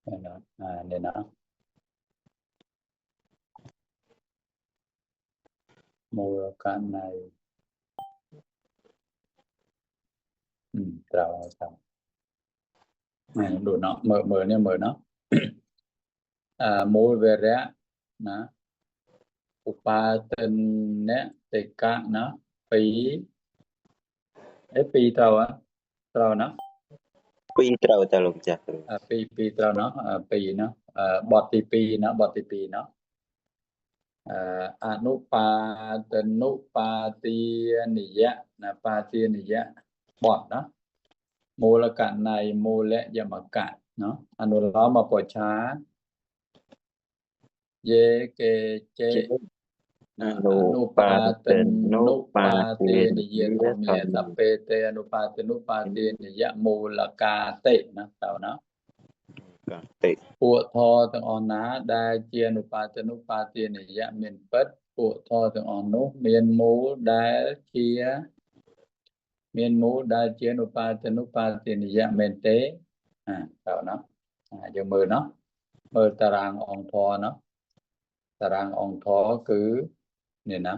nên nó mua cái này rồi xong này đủ nó mở nha mở nó mua về rẽ nó upaten teka nó phí phí trâu nó Pi trâu ta lục chặt phí trâu nó phí nó bọt phí nó anupatenupatianiya là patianiya bọt đó mô là cạn này mô lệ và mà cạn nó anulama pocha ye ke che anupateniya thomya sapete anupatenupatianiya mô là ca tệ nó tao nóពួកធរទាំងអស់ណាដែលជាអនុបាទនិយៈមានពិតពួកធរទាំងអស់នោះមានមូលដែលជាអនុបាទនិយៈមែនទេតើណាយើងមើលណាមើលតារាងអង្គធរណាតារាងអង្គធរគឺនេះណា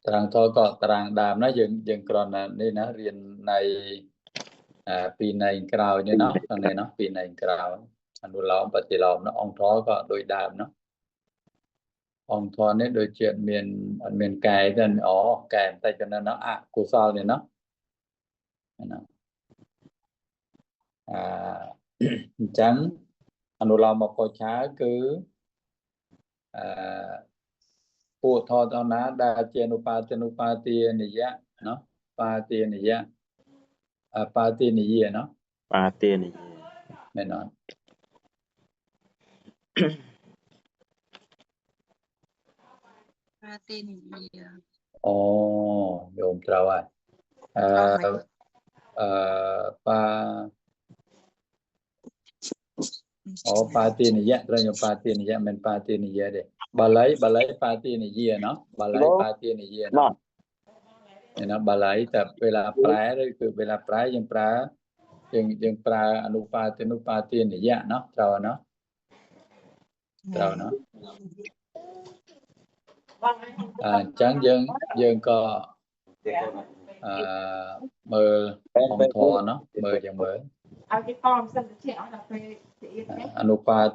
តារាងធរក៏តារាងដើមណាយើងគ្រាន់តែនេះណារៀនในពីនៃក្រោយនេះណាខាងនេះណាពីនៃក្រោយអនុលោមបតិលោមណាអង្គធរក៏ដូចដើមណាអង្គធរនេះដូចជាមានកែទៅកែបន្តិចទៅណាអកុសលនេះណាអញ្ចឹងអនុលោមបច្ចៈគឺពួកធរទាំងណាដែលជាអនុបាទនិយៈណាបាទនិយៈបាទនិយៈណាបាទនិយៈមែនអត់បាទនិយៈអូយមត្រូវហើយបាទនិយៈត្រូវយកបាទនិយៈមិនបាទនិយៈទេបាលីបាទនិយៈណាបាលីបាទនិយៈណាណាបាលីតែเวลาប្រែគឺเวลาប្រែយើងប្រើយើងប្រើអនុបាទនិយៈណាត្រូវណាអញ្ចឹងយើងក៏មើលអង្គធរណាមើលយើងមើលឲ្យគេតសិនទៅជាអស់ដល់ពេលអនុបាទ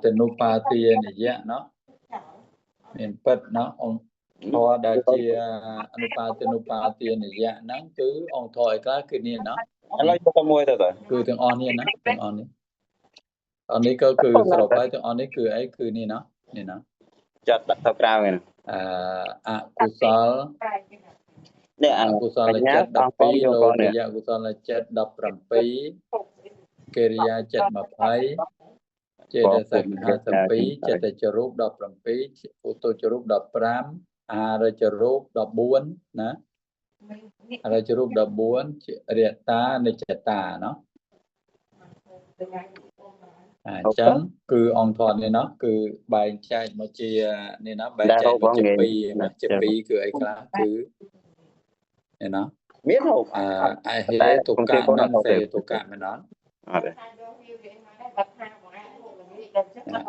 និយៈណាមានពិតណាអង្គធរដែលជាអនុបាទនិយៈហ្នឹងគឺអង្គធរឯខ្លះគឺនេះណាឥឡូវទៅមួយទៅគឺទាំងអស់នេះណាទាំងអស់នេះអននេះក៏គឺសរុបហើយទាំងអស់នេះគឺអីគឺនេះណាចាត់ដាក់ទៅក្រៅហ្នឹងអកុសលនេះអកុសលចិត្ត12លោករិយកុសលចិត្ត17កិរិយាចិត្ត20ចេតសិក52ចិត្តចរូប17ឧតុចរូប15អារចរូប14ណាអារចរូប14រតានិច្ចតាណាអញ្ចឹងគឺអង្គធរនេះណាគឺបែងចែកមកជានេះណាបែងចែកមកជា2គឺអីខ្លះគឺនេះណាមានហូបអហេតុកៈនិងសេតុកៈមែនអត់អត់ទេ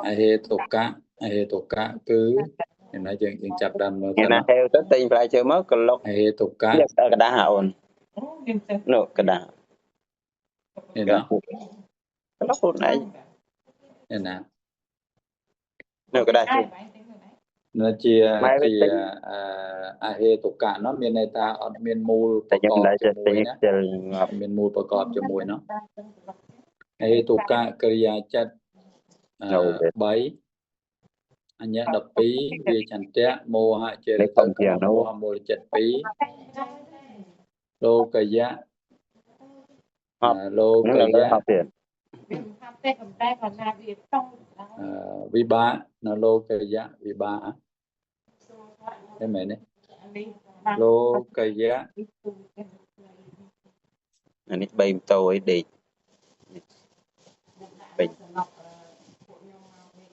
អហេតុកៈគឺណាយើងចាប់ដើមមើលទៅណាទៅតែងប្រែជើមកក្លុកអហេតុកៈกระดาษអូននោះกระดาษនេះណាក្លុកខ្លួនឯងនេះណានោះกระดาษnóជាអហេតុកៈnóមានន័យថាអត់មានមូលប្រកបជាមួយណាមានមូលប្រកបជាមួយណាអហេតុកៈកិរិយាចិត្ត3អញ្ញៈ12វាចន្ទៈមោហៈចេតសិកមោហមូលចិត្ត2លោកយៈវិបាកនៅលោកយៈវិបាកthế mày này lô cây giá anh ấy bay tôi đi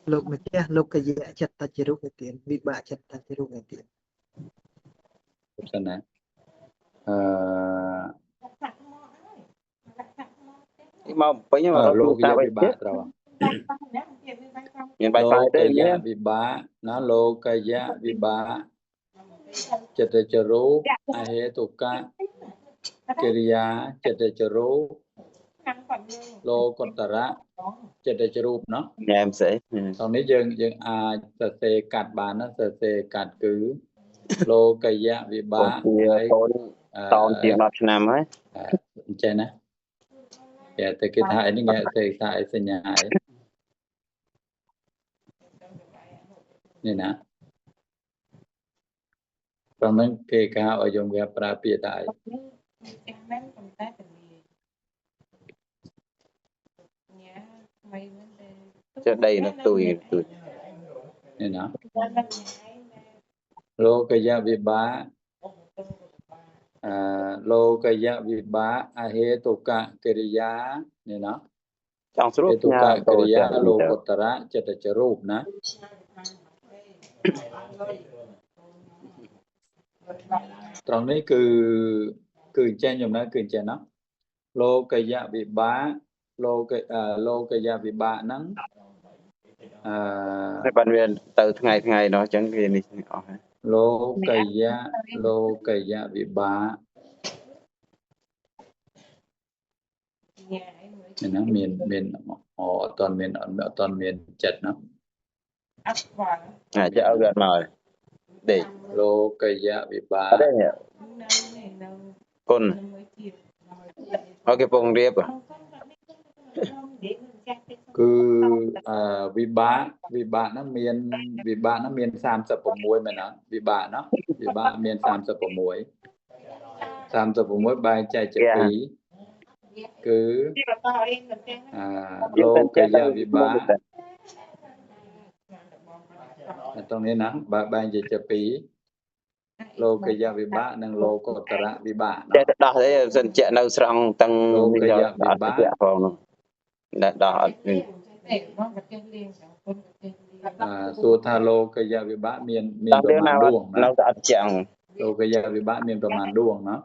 lục mà kia lục cây giá chặt ta chỉ rút cái tiền bị bạ chặt ta chỉ rút cái tiền xem này មកពេញមករក โล ទូរ ก ស័ព្ទ យៈ អី វិ ទៀ បា ត កត្រូវ មាន โล Wi-Fi ទេ ก មា យะ ន វិបាកណា โลกยะ វិបាក ចិត្តចរូប អហេតុកៈ កិរិយា ចិត្តចរូប โลกุตระ ចិត្តចរូបเนาะ ញ៉ែមស្អី ตรงนี้យើងអាចសរសេរកាត់បានណាសរសេរកាត់គឺ โลกยะ វិបា កូ ក នជា ហើយក ូនតនជាង10ឆ្នាំហើយ អញ្ចឹងណាតែគេថាអីនេះគេថាអីសញ្ញាអីនេះណាព្រោះហ្នឹងគេកៅឲ្យយើងវាប្រើពាក្យថាអី ចេះដីនោះទួយ នេះណា โลกยะ វិបាក โลกยะ វិបាក អហេតុកៈ កិរិយានេះណា ចង់ស្រួល ហេតុ ផ្ញើ កៈ កិ ចូល រិយា ទៅ โลกุตระ ចិត្តចរូបណា ត្រង់នេះគឺអញ្ចឹងខ្ញុំណាគឺអញ្ចឹងណា โลกยะ វិបាក โลกយៈ វិបាកហ្នឹង តែបានវាទៅថ្ងៃនោះអញ្ចឹងវានេះអស់ហើយ โลกยะ โลกยะ វិបាកណាមានអត់តមានចិត្តណា អាចឲ្យវាអត់មកដេក โลกยะ វិបា អត់ ក ទេគុណអូគេពងរៀប គឺវិបាកហ្នឹងមាន36មែនអត់វិបាកណាវិបាកមាន36បែងចែកជា2គឺโลกยะ វិបាកตรงนี้ណាបើបែងជា2โลกยะ វិបាកនិងโลกุตระ វិបាក ចេះតែដោះទេសិនជាក់នៅស្រង់ទាំង โลกยะ វិបាក ផងនោះតែដោះអត់វិញ សួរថាโลกยะ វិបាកមានប្រមាណដួង នៅ ណា តែអត់ចាំង โลกยะ វិបាកមានប្រមាណដួងណា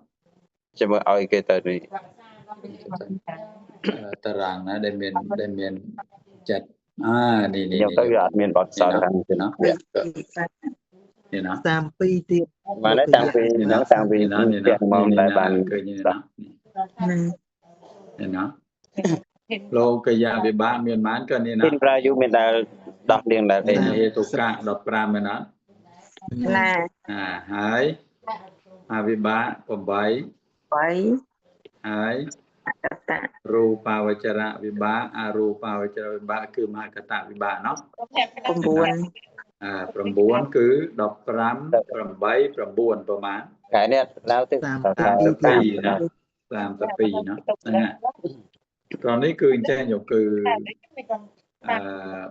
ចាំមើលឲ្យគេទៅនេះ តារាងណាដែលមានចិត្តនេះ ខ្ញុំទៅវាអត់មានបទសោតខាងទេណា នេះណា 32 ទៀត បានតែតាំងពីហ្នឹងតាំងពីផ្ទះមកតែបាន ឃើញនេះណានេះណាโลกយៈ វិបាកមានប៉ុន្មានក៏នេះណា ពីប្រាយុមានដែលដោះលៀងដែលទេ ហេតុកៈ15មែនអត់ ណា ហើយអវិបាក8 3 ហើយ កតៈ រូបាវចរៈ វិបាកអរូបាវចរៈ វិបាកគឺមហកតវិបាកណោះ 9 9គឺ15 8 9ប្រមាណ ខែនេះឡើងទៅ 32ណា32ណាហ្នឹងត្រង់នេះគឺអញ្ចឹងយកគឺ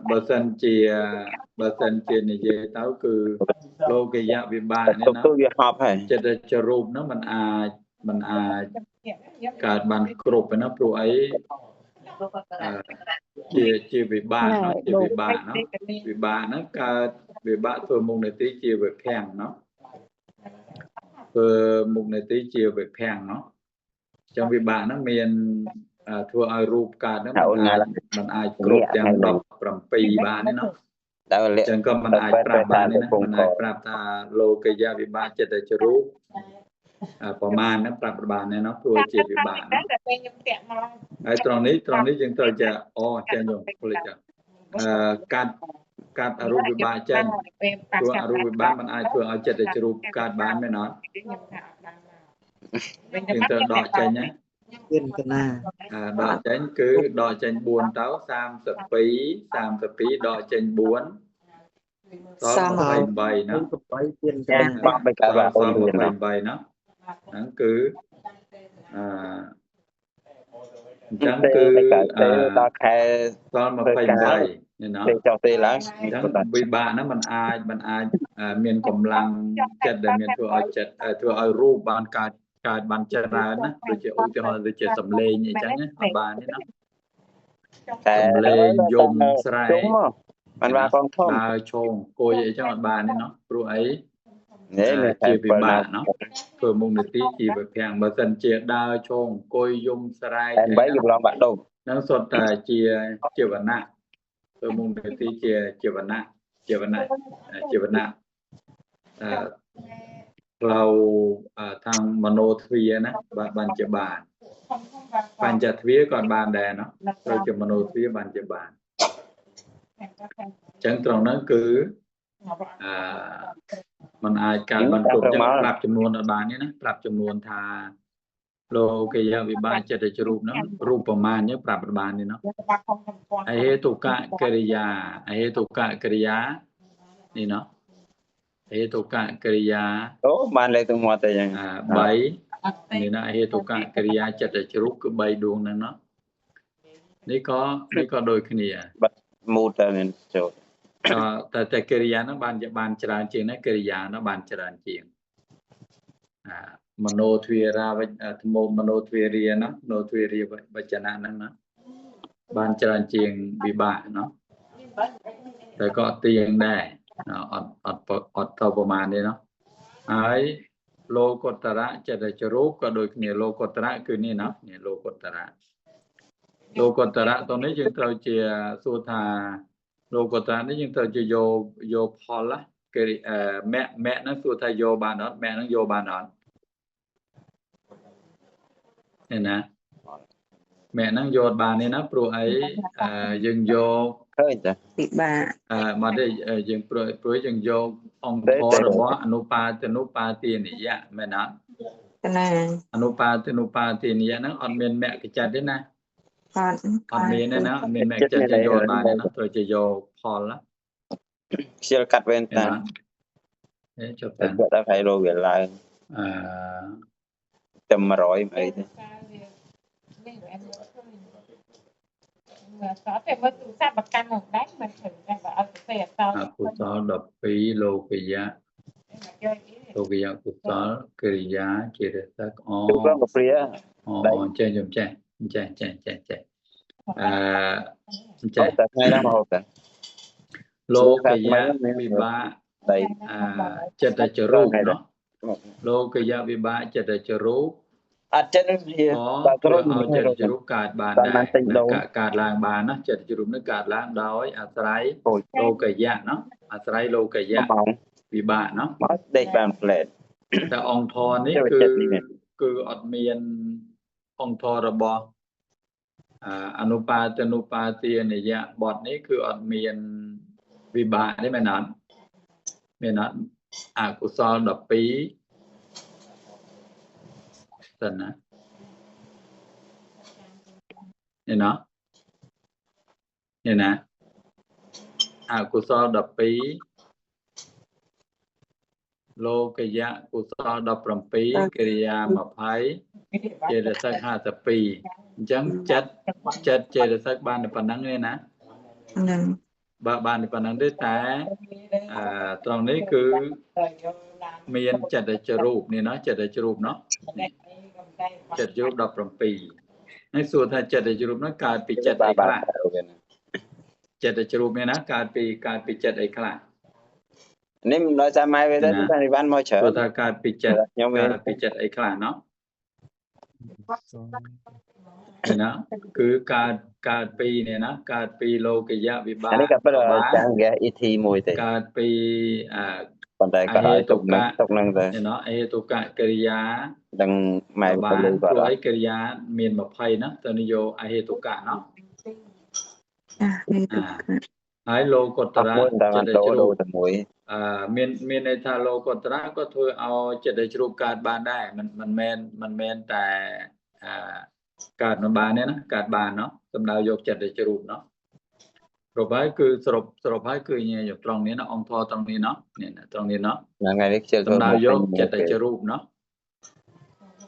បើសិនជានិយាយទៅគឺโลกយៈ វិបាកនេះណា ទៅវាហប់ហើយ ចិត្តចរូបហ្នឹងมันអាចកើតបានគ្រប់ទេណាព្រោះអីជាវិបាកណាជាវិបាកណាវិបាកហ្នឹងកើតវិបាកធ្វើមុខនេតិជាវិភាំងណាធ្វើមុខនេតិជាវិភាំងណាចឹងវិបាកហ្នឹងមានធ្វើឲ្យរូបកើតហ្នឹងมันអាចគ្រប់ទាំង17បានទេណា ដែលលាក់ ចឹងក៏มันអាចប្រាប់បានទេណាมันអាចប្រាប់ថាโลกយៈ វិបាកចិត្តចរូបប្រមាណហ្នឹងប្រាប់បានទេណាព្រោះជាវិបាកណាហើយត្រង់នេះយើងត្រូវចេះចេះខ្ញុំភ្លេចកាត់អរូបវិបាកចេញព្រោះអរូបវិបាកมันអាចធ្វើឲ្យចិត្តចរូបកើតបានមែនអត់យើងត្រូវដកចេញណា មានកណា ដកចេញគឺដកចេញ4ទៅ32ដកចេញ4ដល់28ណា 8ទៀតកណា បោះបីកើតបានអូនទៀតណា 28ណាហ្នឹងគឺអញ្ចឹងគឺ ដល់ខែ ដល់28នេះណា ពេលចុះទេឡើង អញ្ចឹងវិបាកហ្នឹងมันអាចមានកម្លាំងចិត្តដែលមានធ្វើឲ្យចិត្តធ្វើឲ្យរូបបានកើតបានច្រើនណាដូចជាឧទាហរណ៍ដូចជាសំឡេងអីចឹងណាអត់បានទេណា តែ សំឡេងយំស្រែក បានបានកងធំ ដើរឈោងអង្គុយអីចឹងអត់បានទេណាព្រោះអី នេះ ជាវិបាកណាធ្វើមុខនេតិជាវិភាំងបើសិនជាដើរឈោងអង្គុយយំស្រែក តែ3យើងឡងបាក់ដុំ năng suất chia vấn nạn tôi mong để tí chia vấn nạn chia vấn nạnเราทางมโนทวีนะบัญจบาลปัญจทวีก่อนบานแดนเนาะเราจะมโนทวีบัญจบาลจังตรงนั้นคือมันอาจการบรรจุจะปรับจำนวนบานนี้นะปรับจำนวนทาโลกิยาวิบากจะได้รูปเนาะรูปประมาณนี้ปรับบานนี้เนาะไอเหตุกะกริยาไอเหตุกะกริยานี่เนาะเหตุกะกริยา បានលេខទាំងមាត់ទៅយ៉ាង 3នេះណាហេតុកៈកិរិយាចិត្តជ្រុកគឺ3ដួងហ្នឹងเนาะនេះក៏ដូចគ្នា បាត់មូតតែមានចូល តែកិរិយាហ្នឹងបានច្រើនជាងណាកិរិយាហ្នឹងបានច្រើនជាងមโนទ្វារាមโนទ្វារាណាមโนទ្វារាវចនៈហ្នឹងណាបានច្រើនជាងវិបាកเนาะតែក៏ទៀងដែរអត់ទៅប្រមាណទេเนาะហើយលោកុត្តរៈចិត្តចរូបក៏ដូចគ្នាលោកុត្តរៈគឺនេះណានេះលោកុត្តរៈតនេះយើងត្រូវជាសួរថាលោកុត្តរៈនេះយើងត្រូវជាយកផលគឺមគ្គហ្នឹងសួរថាយកបានអត់មគ្គហ្នឹងយកបានអត់នេះណាមគ្គហ្នឹងយកបាននេះណាព្រោះអីយើងយក ឃើញតា វិបាក មកđâyយើងព្រោះយើងយកអង្គធម៌របស់អនុបាទទានិយៈមែនអត់ ណា អនុបាទទានិយៈហ្នឹងអត់មានមគ្គចិត្តទេណា អត់មានទេណាអត់មានមគ្គចិត្តយកបានទេណាត្រូវជាយកផលណា ខ្ជិលកាត់វេនតា ចុះ តែ តា គាត់ឲ្យរោវាឡើងតែ100អីទេ có thể mới tự sát bậc căn hồng đánh mà thử ra và ở cái về sau អកុសល12លោកយៈកុសលកិរិយាជារសកអ ទូប្រងព្រា ចេះខ្ញុំចេះចេះចេះតែថ្ងៃណាមកហូបតា លោកយៈវិបាក ដៃ ចិត្តចរូបเนาะលោកយៈវិបាកចិត្តចរូប អត់ចិត្តវា បើគ្រូឲ្យចិត្តជ្រុបកើតបានដែរកើតឡើងបានណាចិត្តជ្រុបនេះកើតឡើងដោយអាស្រ័យលោកយៈเนาะអាស្រ័យលោកយៈវិបាកเนาะ មកដេកបានផ្លែត តែអង្គធរនេះគឺអត់មានអង្គធររបស់អនុបាទទានិយៈបទនេះគឺអត់មានវិបាកទេមែនអត់មានអត់អកុសល12សិនណានេះណាអកុសល12លោកយៈកុសល17កិរិយា20ចេតសិក52អញ្ចឹងចិត្តចេតសិកបានតែប៉ុណ្្នឹងទេណា នឹង បើបានតែប៉ុណ្្នឹងទេតែត្រង់នេះគឺមានចិត្តចរូបនេះណាចិត្តចរូបเนาะចិត្តចរូប17ហើយសួរថាចិត្តចរូបនោះកើតពីចិត្តអីខ្លះចិត្តចរូបនេះណាកើតពីចិត្តអីខ្លះ នេះមិនដល់ចាំម៉ែវាទៅតែបានមកច្រើន ព្រោះថាកើតពីចិត្តខ្ញុំកើតពីចិត្តអីខ្លះเนาะណាគឺកើតពីនេះណាកើតពីលោកយៈវិបាក នេះក៏ប៉ុន្តែចាំងគេ ET មួយទេ កើតពី ប៉ុន្តែក៏ឲ្យទុកនឹងទៅ เนาะអេតុកកិរិយា ដឹងម៉ែ បានព្រោះអីកិរិយាមាន20ណាទៅនិយោអហេតុកៈเนาะ ហើយលោកុត្តរៈចិត្តជ្រុបមានន័យថាលោកុត្តរៈក៏ធ្វើឲ្យចិត្តជ្រុបកើតបានដែរមិនមែនតែកើតមិនបានទេណាកើតបានเนาะសម្ដៅយកចិត្តជ្រុបเนาะព្រោះហើយគឺសរុបហើយគឺញ៉ែយកត្រង់នេះណាអង្គធរត្រង់នេះเนาะនេះត្រង់នេះเนาะ ថ្ងៃនេះខ្ជិល សម្ដៅយកចិត្តជ្រុបเนาะ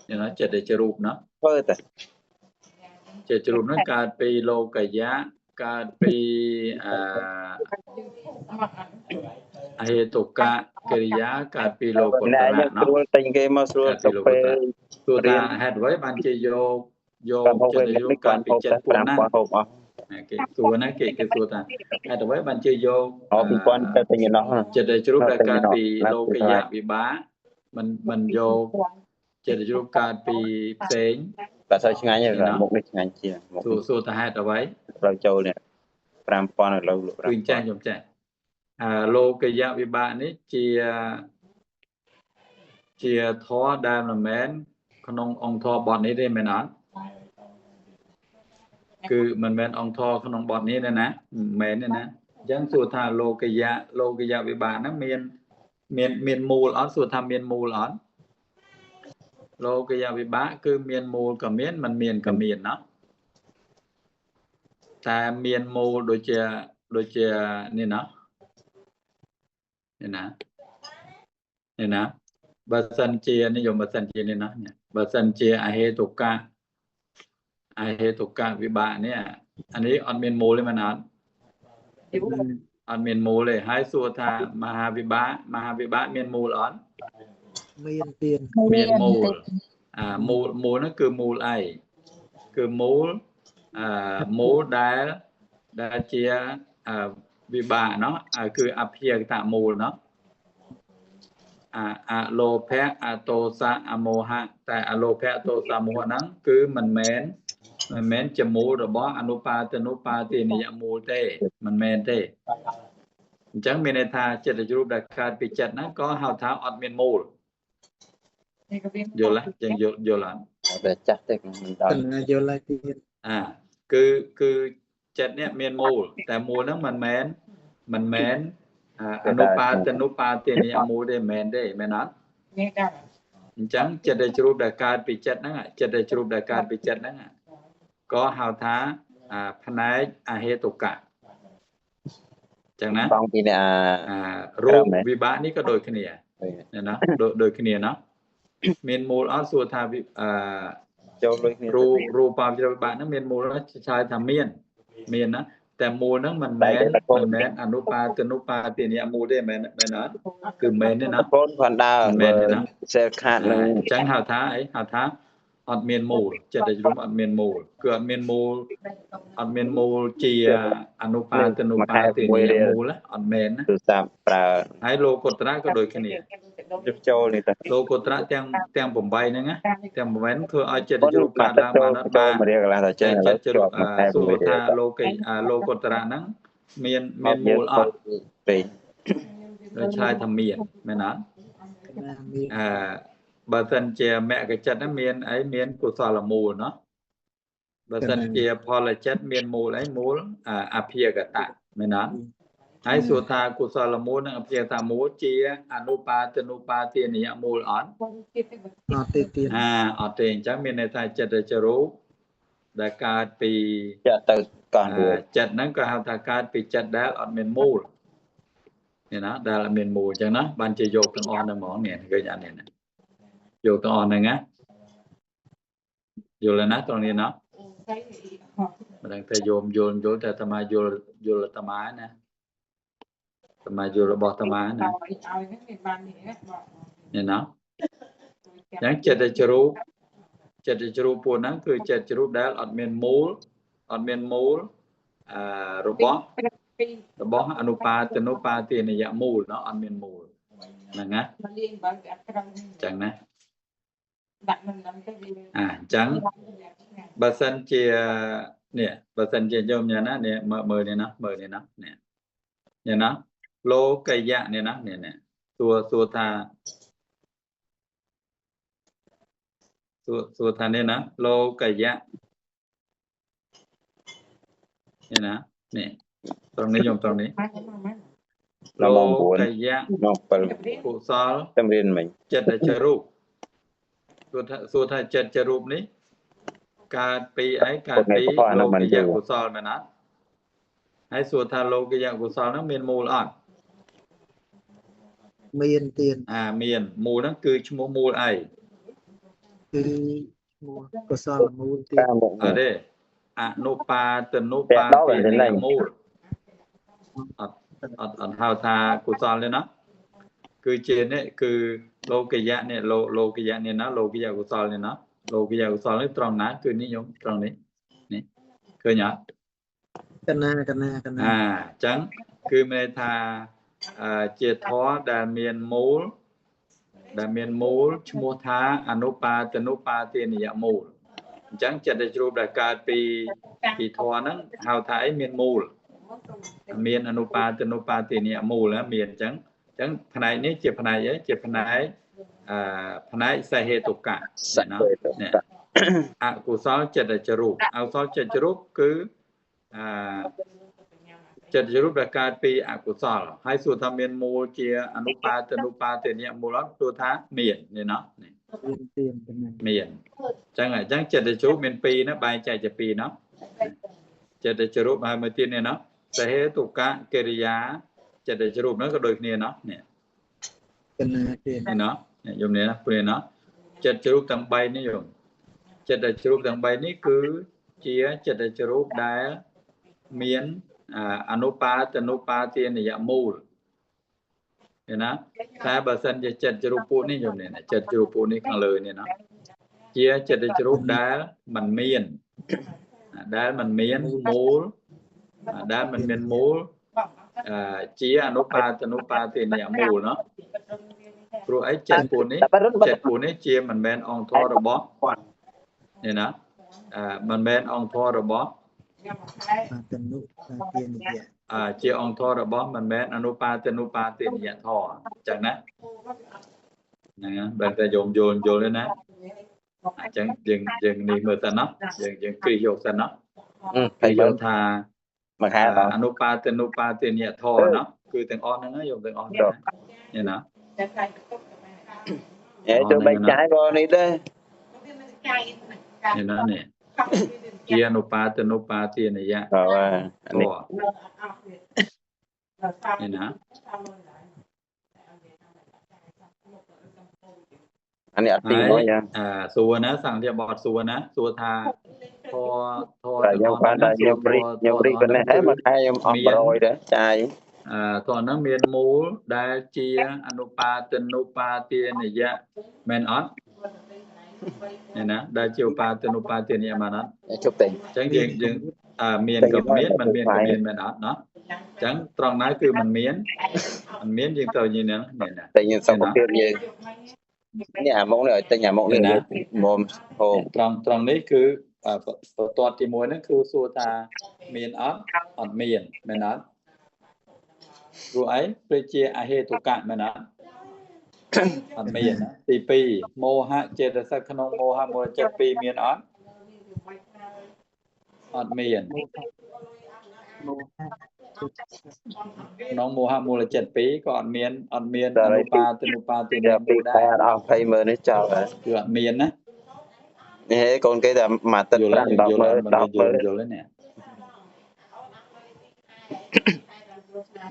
នេះណាចិត្តជ្រុបเนาะ ធ្វើតែ ចិត្តជ្រុបហ្នឹងកើតពីលោកយៈកើតពីអហេតុកកិរិយាកើតពីលោកុត្តរៈ ស្រួលទិញគេមកស្រួលទៅពេល ព្រោះថាហេតុអ្វីបានជាយកចិត្តជ្រុបកើតពីចិត្តពួកណា ហូបអស់ គេសួរណាគេសួរថាហេតុអ្វីបានជាយក 2000ទៅទិញនោះ ចិត្តជ្រុបដែលកើតពីលោកយៈវិបាកមិនយកចិត្តជ្រុបកើតពីផ្សេង bà sao ngay rồi một đích ngay chia một សួរតាហេតុអ្វី เราចូលនេះ5000ឥឡូវលោក គឺអញ្ចឹងខ្ញុំចេះលោកយៈវិបាកនេះជាធម៌ដែលមិនមែនក្នុងអង្គធម៌បទនេះទេមែនអត់គឺមិនមែនអង្គធម៌ក្នុងបទនេះទេណាមិនមែនទេណាអញ្ចឹងសួរថាលោកយៈវិបាកហ្នឹងមានមូលអត់សួរថាមានមូលអត់លោកយៈវិបាកគឺមានមូលក៏មានមិនមានក៏មានណាតែមានមូលដូចជានេះណាបើសិនជានិយមបើសិនជានេះណាបើសិនជាអហេតុកៈវិបាកនេះអានេះអត់មានមូលទេមែនអត់អត់មានមូលទេហើយសួរថាមហាវិបាកមានមូលអត់មានទៀនមានមូលមូលហ្នឹងគឺមូលអីគឺមូលដែលជាវិបាកเนาะគឺអភិយកតមូលเนาะអលោភៈអតោសៈអមោហៈតែអលោភៈអតោសៈមោហៈហ្នឹងគឺមិនមែនជាមូលរបស់អនុបាទនុបាទនិយមូលទេមិនមែនទេអញ្ចឹងមានន័យថាចិត្តរូបដែលកើតពីចិត្តហ្នឹងក៏ហៅថាអត់មានមូលយល់ទេចឹងយល់អត់តែចាស់ទេមិនដល់ យល់ហើយទៀតគឺចិត្តនេះមានមូលតែមូលហ្នឹងមិនមែនអនុបាទនុបាទនិយមូលទេមែនទេមែនអត់អញ្ចឹងចិត្តជ្រូបដែលកើតពីចិត្តហ្នឹងក៏ហៅថាផ្នែកអហេតុកៈចឹងណាបងពីរូបវិបាកនេះក៏ដូចគ្នាណាដូចគ្នាណាមានមូលអត់សួរថាចូលដូចគ្នារូបវិបាកហ្នឹងមានមូលឆ្លើយថាមានណាតែមូលហ្នឹងមិនមែនអនុបាទនុបាទនិយមូលទេមែនអត់គឺមែនទេណាកូនគាត់ដើរមែនទេណាសេខាតនឹងអញ្ចឹងហៅថាអត់មានមូលចិត្តជ្រុំអត់មានមូលគឺអត់មានមូលជាអនុបាទនុបាទនិយមូលអត់មែនណាទូរស័ព្ទប្រើហើយលោកុត្រៈក៏ដូចគ្នាចូលនេះទៅលោកុត្រៈទាំង8ហ្នឹងណាទាំង8ហ្នឹងធ្វើឲ្យចិត្តជ្រុំកើតឡើងបានអត់បានរៀបកន្លះទៅចេះចិត្តជ្រុំសួរថាលោកុត្រៈហ្នឹងមានមូលអត់ពេកដោយឆ្លើយថាមានមែនអត់បើសិនជាមគ្គចិត្តហ្នឹងមានកុសលមូលเนาะបើសិនជាផលចិត្តមានមូលអីមូលអភិយកតៈមែនអត់ហើយសួរថាកុសលមូលនិងអភិយកតៈមូលជាអនុបាទនុបាទនិយមូលអត់អត់ទេទៀតអត់ទេអញ្ចឹងមានន័យថាចិត្តចរូបដែលកើតពីចិត្តទៅកោះចិត្តហ្នឹងក៏ហៅថាកើតពីចិត្តដែលអត់មានមូលនេះណាដែលអត់មានមូលអញ្ចឹងណាបានជាយកទាំងអស់ហ្នឹងហ្មងនេះឃើញអត់នេះណាយកទាំងអស់ហ្នឹងណាយល់ណាត្រង់នេះណាមិនដឹងតែយល់តែអាត្មាយល់អាត្មាណាអាត្មាយល់របស់អាត្មាណានេះណាយ៉ាងចិត្តជ្រូបពួកហ្នឹងគឺចិត្តជ្រូបដែលអត់មានមូលរបស់អនុបាទនុបាទនិយមូលអត់មានមូលហ្នឹងណាចឹងណាអញ្ចឹងបើសិនជាញោមញ៉ាណានេះមើលនេះណានេះណាលោកយៈនេះណានេះសួរថានេះណាលោកយៈនេះណានេះត្រង់នេះខ្ញុំត្រង់នេះលោកយៈកុសលតម្រៀនមិញចិត្តចរូបសួរថាចិត្តចរូបនេះកើតពីអីកើតពីលោកយៈកុសលមែនអត់ហើយសួរថាលោកយៈកុសលហ្នឹងមានមូលអត់មានទៀតមានមូលហ្នឹងគឺឈ្មោះមូលអីគឺឈ្មោះកុសលមូលទៀតអត់ទេអនុបាទនុបាទនិយមូលអត់ហៅថាកុសលទេណាគឺជានេះគឺលោកយៈនេះលោកយៈនេះណាលោកយៈកុសលនេះណាលោកយៈកុសលនេះត្រង់ណាគឺនេះខ្ញុំត្រង់នេះឃើញអត់កណាអញ្ចឹងគឺមានន័យថាជាធម៌ដែលមានមូលឈ្មោះថាអនុបាទនុបាទនិយមូល chẳng chật để chụp đại ca pi thọ nắng hào thái miền mù miền anupa tiền nhẹ mù là miền chẳng phần này ní chỉ phần này ấy chỉ phần này sai hệ tục cả nó nè cụ sáu chật để chụp ao sáu chật chụp cứ chật chụp đại ca pi cụ sáu hai số tham miền mù chia anupa tiền nhẹ mù lắmตัวท้าmiền này nó tiền cái này เมียนจังไงจังจะได้รูปเป็นปีนะใบใจจะปีเนาะจะได้รูปมาเมื่อตีเนี่ยเนาะแต่เหตุกะกิริยาจะได้รูปนั้นก็โดยเนี่ยเนาะเนี่ย cái này tiền เนาะเนี่ยโยมเนี่ยนะพูดเนาะจะรูปต่างใบนี่โยมจะได้รูปต่างใบนี่คือเจียจะได้รูปได้เมียนอนุปาเตียนเนี่ยมูลเห็นนะถ้าบาสันจะจัดจรูปปูนี่โยมเนี่ยจัดจรูปปูนี่ข้างเลยเนี่ยเนาะเจียจัดจรูปได้มันเมียนได้มันเมียนมูลได้มันเมียนมูลเจียอนุปาเตียนเนี่ยมูลเนาะครูไอ้จัดปูนี่เจียมันแมนองทอระบอเนี่ยนะมันแมนองทอระบอ tiền nụ tiền gì เจียองทอระบอมันแมนอนุปาเตียนเนี่ยทอจากนั้นนะแบบแต่โยมเลยนะจังยังนี่เมื่อสันเนาะยังกรีโยกสันเนาะกรีโยธา mà khai đó อนุปาเตียนเนี่ยทอเนาะคือแต่งอ้อนนะโยมแต่งอ้อนเนี่ยนะ để cho bay trái vào đi đây เนี่ยนะเนี่ยเจียอนุปาเตียนเนี่ย rồi ทอเนี่ยนะ anh ấy tin nói nha สัวนะสั่งจะบอดสัวนะสัวทาทอ rồi nhau qua đây nhau đi bên này hết mà khai em ông rồi đấy trai ตอนนั้นเมียนมูได้เจียอนุปาเตียนเนี่ยแมนออสเนี่ยนะได้เจียวปาเตียนเนี่ยมานั้น chụp tiền จังยังเมียนกับเมียนมันเมียนกับเมียนแมนออสเนาะจังตรงนั้นคือมันเมียนยังเต่าอย่างนี้เนี่ยนะ tự nhiên xong một kia như nhà mẫu này tên nhà mẫu này mồm hồ ตรงนี้คือตัวที่มวยนั่นคือสัวทาเมียนออสออดเมียนแมนออสรู้ไอ้เปเจียอาเหตุกะแมนออสออดเมียนนะปีโมหะเจตสักขนงโมหะโมเจปีเมียนออสออดเมียน น้องโมหะมูล7 ปีก็อดเมียนอนุปาเตียน giờ มู bị ได้ khai ở phải mờ nó chào đấy คืออดเมียนนะ thế còn cái là mà อยู่ tình แล้ว đọc อยู่ mới แล้วเนี่ย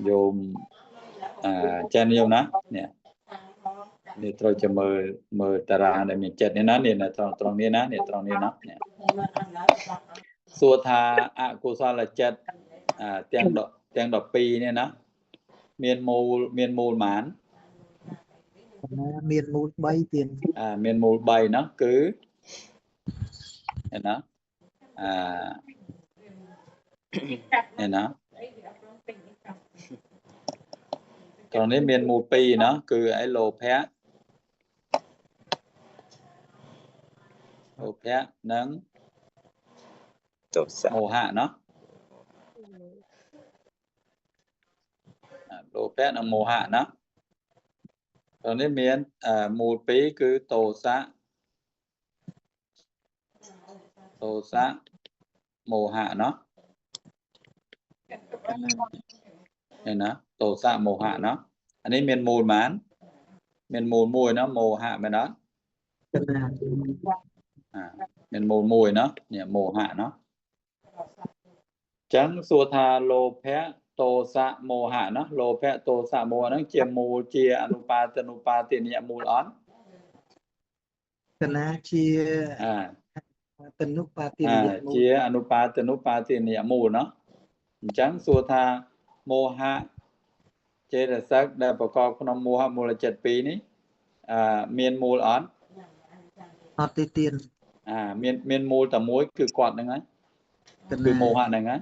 โยมเจนโยมนะเนี่ยนี่เราจะมือตารางในมี7เนี่ยนะเนี่ยนะตรงนี้นะเนี่ยตรงนี้นะเนี่ยสัวทาอกุศล7เตียงดอกปีเนี่ยนะเมียนมูลหมาน miền mũi bay tiền เมียนมูลใบเนาะคือเห็นนะเห็นนะตรงนี้เมียนมูลปีเนาะคือไอ้โลแพะนั้น tổ xã โมหะเนาะโลแพะนั้นโมหะเนาะตอนนี้เมียนมูลปีคือโตสะโมหะเนาะเห็นนะโตสะโมหะเนาะอันนี้เมียนมูลหมานเมียนมูลมวยเนาะโมหะไปเนาะเมียนมูลมวยเนาะเนี่ยโมหะเนาะจังสุธาโลแพะโตสะโมหะเนาะโลแพะโตสะโมหะนั้นเจียมูเจียอนุปาเตียนเนี่ยมูลอ่อน cana chia tình nút ba tiền เจียอนุปาเตียนเนี่ยมูลเนาะจังสุธาโมหะเจตสักได้ประกอบขนมโมหะมูล7 ปีนี้เมียนมูลอ่อน hot tiền เมียนมูลแต่มวยคือกอดยังไงคือโมหะยังไง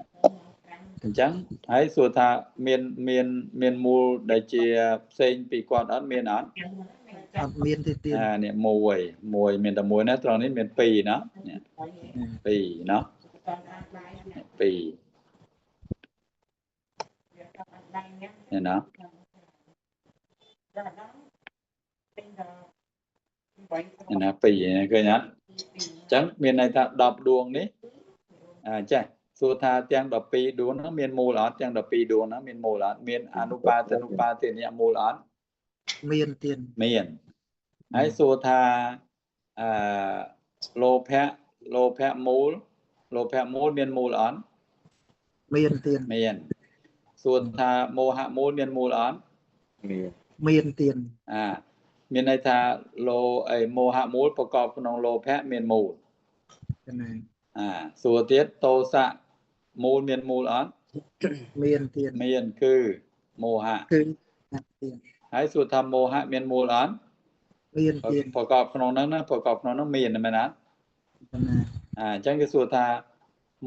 cái chẳng hãy xua tha miền mù đại chia sen bị quạt ớt miền ớt អត់មានទេទៀត nè mùi miền tầm mùi nó tròn đến miền pì nó nè pì nó pì nè nó nè pì cơ nhá chẳng miền này ta đọc đuông đấy chạy xua tha tiếng đọc pì đuông nó miền mù ớt tiếng đọc pì đuông nó miền mù ớt miền anupa tiền nhẹ mù ớt មានទៀត miền hãy xua tha lô phe mô miền mù ớt មានទៀត miền xua tha mô hạ mô miền mù ớt មានទៀត miền này tha lô ấy mô hạ môประกอบក្នុងโลភៈមានមូល កណា សួរទៀតតោសៈមូលមានមូលអត់ មានទៀត មានគឺមោហៈ គឺណាទៀត ហើយសួរថាមោហៈមានមូលអត់ មានទៀត ប្រកបក្នុងហ្នឹងណាប្រកបក្នុងហ្នឹងមានមែនអត់ កណា អញ្ចឹងគេសួរថា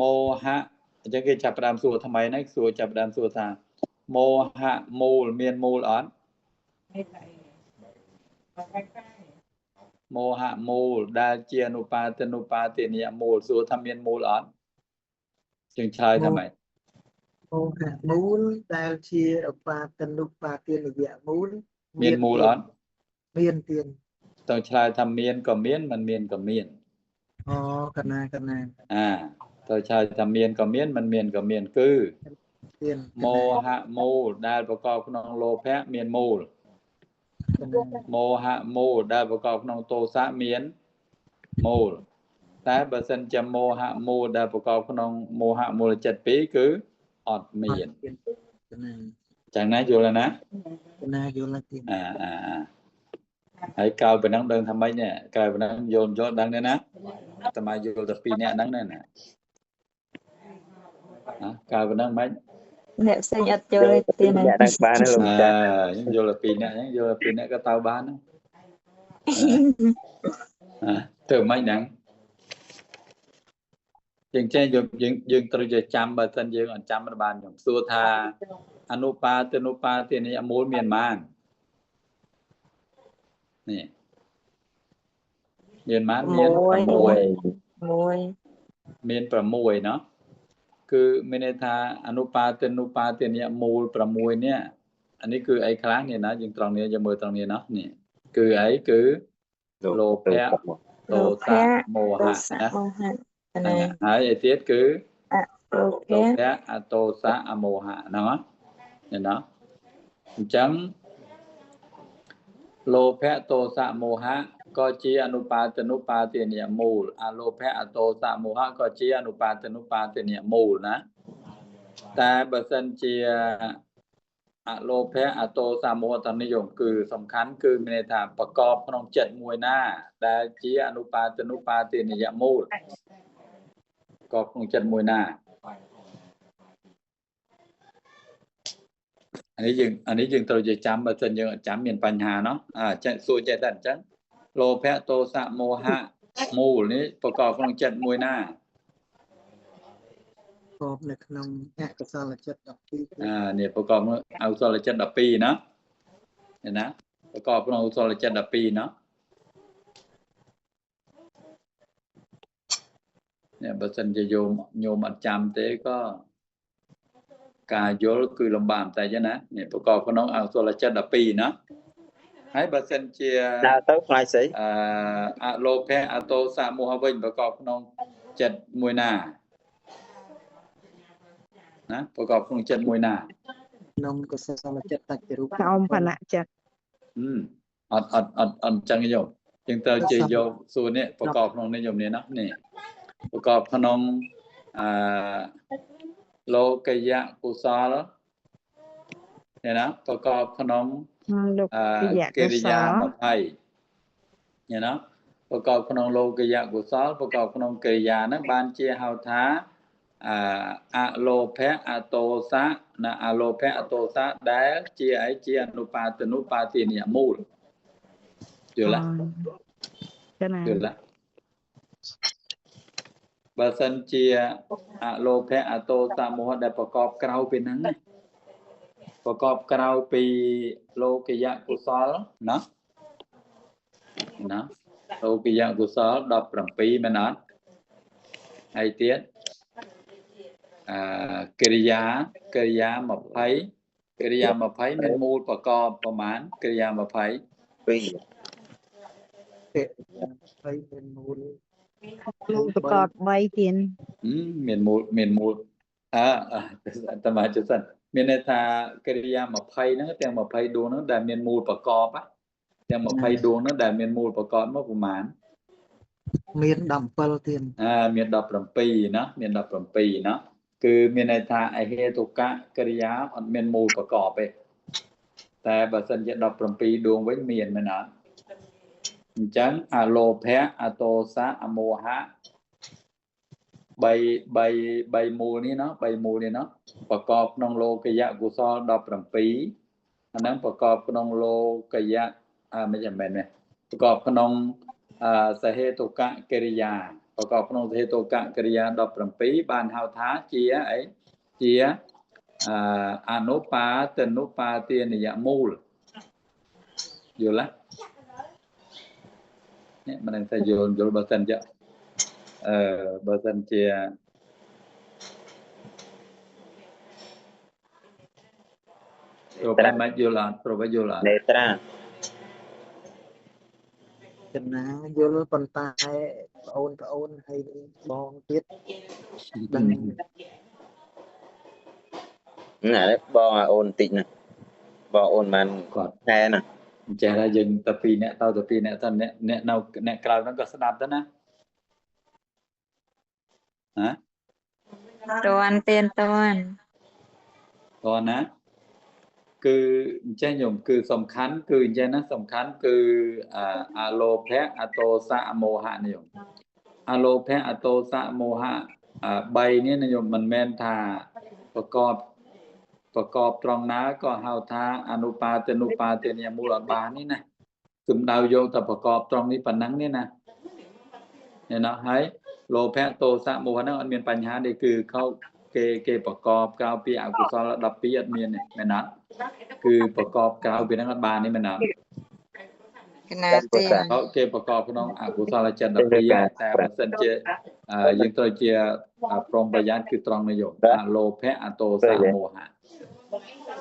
មោហៈអញ្ចឹងគេចាប់ផ្ដើមសួរថ្មីហ្នឹងសួរចាប់ផ្ដើមសួរថាមោហៈមូលមានមូលអត់ មោហៈមូលដែលជាអនុបាទិនិយមូលសួរថាមានមូលអត់ជាងឆ្លើយថាម៉េច មោហៈមូលដែលជាឧបាទិនុបាទិនិយមូល មានមូលអត់ មានទៀត តើឆ្លើយថាមានក៏មានមិនមានក៏មាន អូកណាកណា តើឆ្លើយថាមានក៏មានមិនមានក៏មានគឺ ទៀត មោហៈមូលដែលប្រកបក្នុងលោភៈមានមូល កណា មោហៈមូលដែលប្រកបក្នុងទោសៈមានមូលតែបើសិនជាមោហៈមូលដែលប្រកបក្នុងមោហៈមូលចិត្ត2គឺអត់មាន កណា ចឹងណាយល់ហើយណា កណាយល់ទៀត ហើយក្រោយប៉ុណ្ណឹងដឹងថាម៉េចនេះក្រោយប៉ុណ្ណឹងយល់ដឹងទេណាតែមកយល់តែ2នាក់ហ្នឹងណាក្រោយប៉ុណ្ណឹងម៉េច អ្នកផ្សេងអត់ចូលទេទៀតណា dạ đang ba nó luôn cha ខ្ញុំយល់តែ2នាក់ហ្នឹងយល់តែ2នាក់ក៏ទៅបានទៅម៉េចហ្នឹងយើងចេះយើងត្រូវចេះចាំបើសិនយើងអត់ចាំមិនបានខ្ញុំសួរថាអនុបាទិនិយមូលមានប៉ុន្មាននេះមានប៉ុន្មានមាន6 មួយ មាន6เนาะគឺមានន័យថាអនុបាទិនិយមូល6នេះអានេះគឺអីខ្លះនេះណាយើងត្រង់នេះយើងមើលត្រង់នេះเนาะនេះគឺអីគឺលោភៈទោសៈមោហៈណា មោហៈណា ហើយឯទៀតគឺ លោភ លោ ៈ ភៈអទោសៈអមោហៈហ្នឹងណាអញ្ចឹងលោភៈទោសៈមោហៈក៏ជាអនុបាទិនិយមូលអលោភៈអទោសៈមោហៈក៏ជាអនុបាទិនិយមូលណាតែបើសិនជាអលោភៈអទោសៈមោហៈនិយមគឺសំខាន់គឺមានន័យថាប្រកបក្នុងចិត្តមួយណាដែលជាអនុបាទិនិយមូលប្រកបក្នុងចិត្តមួយណាអានេះយើងត្រូវជាចាំបើសិនយើងអត់ចាំមានបញ្ហាเนาะចេះសួរចេះតែអញ្ចឹងលោភៈទោសៈមោហៈមូលនេះប្រកបក្នុងចិត្តមួយណា កបនៅក្នុងអកុសលចិត្ត12 នេះប្រកបក្នុងអកុសលចិត្ត12ណាណាប្រកបក្នុងអកុសលចិត្ត12ណានេះបើសិនជាញោមអត់ចាំទេក៏ការយល់គឺលំបាកតែចឹងណានេះប្រកបក្នុងអកុសលចិត្ត12ណាហើយបើសិនជា đào tới ngoài sĩ អលោភៈអទោសៈមោហៈវិញប្រកបក្នុងចិត្តមួយណាប្រកបក្នុងចិត្តមួយណា ក្នុងកុសលចិត្តតច្ចរូប សោមបណៈចិត្ត អត់ចឹងយកយើងត្រូវជាយកសួរនេះប្រកបក្នុងនេះយកនេះណានេះប្រកបក្នុងលោកយៈកុសលនេះណាប្រកបក្នុង លោក កិរិយា20ណាប្រកបក្នុងលោកយៈកុសលប្រកបក្នុងកិរិយាហ្នឹងបានជាហៅថាអលោភៈអទោសៈណាអលោភៈអទោសៈដែលជាអីជាអនុបាទិនិយមូលយល់ទេ កណា យល់ទេ បើសិនជាអលោភៈអតោសមោហៈដែលប្រកបក្រៅពីហ្នឹងណាប្រកបក្រៅពីលោកយៈកុសលណាលោកយៈកុសល17មែនអត់ហើយទៀតកិរិយា20កិរិយា20មានមូលប្រកបប្រមាណកិរិយា20 ពីរ ហើយเป็นมูล ប្រកប3ទៀត មានមូលអាត្មាចុះសិនមានន័យថាកិរិយា20ហ្នឹងទាំង20ដួងហ្នឹងដែលមានមូលប្រកបទាំង20ដួងហ្នឹងដែលមានមូលប្រកបមកប្រមាណ មាន17ទៀត មាន17ណាមាន17ណាគឺមានន័យថាអហេតុកៈកិរិយាអត់មានមូលប្រកបទេតែបើសិនជា17ដួងវិញមានមែនអត់អញ្ចឹងអលោភៈអតោសៈអមោហៈ3មូលនេះណា3មូលនេះណាប្រកបក្នុងលោកយៈកុសល17អាហ្នឹងប្រកបក្នុងលោកយៈមិនចាំមែនទេប្រកបក្នុងសហេតុកៈកិរិយាប្រកបក្នុងសហេតុកៈកិរិយា17បានហៅថាជាអីជាអនុបាទនុបាទនិយមូលយល់ទេនេះមិនដឹងថាយល់បើសិនជាបើសិនជាប្របែមិនយល់អត់ប្របែយល់អត់ នេត្រា ចំណាយល់ប៉ុន្តែបងប្អូនហើយបងទៀតដឹង ណាបងអូនតិចណាបងអូនបាន គាត់ ខែណា អញ្ចឹងថាយើងទៅពីរអ្នកទៅពីរអ្នកទៅអ្នកនៅអ្នកក្រៅហ្នឹងក៏ស្ដាប់ទៅណា តាន់ទៀនតាន់ តោះណាគឺអញ្ចឹងខ្ញុំគឺសំខាន់គឺអញ្ចឹងណាសំខាន់គឺអាលោភៈអតោសៈអមោហៈនេះខ្ញុំអាលោភៈអតោសៈមោហៈ3នេះខ្ញុំមិនមែនថាប្រកបត្រង់ណាក៏ហៅថាអនុបាទនុបាទនិយមូលអត់បាននេះណាគឺដៅយកតែប្រកបត្រង់នេះប៉ុណ្ណឹងនេះណាណាហើយលោភៈតោសៈមោហៈហ្នឹងអត់មានបញ្ហាទេគឺគេប្រកបក្រៅពីអកុសល12អត់មានទេមែនអត់គឺប្រកបក្រៅពីហ្នឹងអត់បានទេមែនអត់ កណាទៀន គេប្រកបក្នុងអកុសលចិត្ត12តែបើសិនជាយើងត្រូវជាប្រុងប្រយ័ត្នគឺត្រង់នេះយកអលោភៈអតោសៈមោហៈ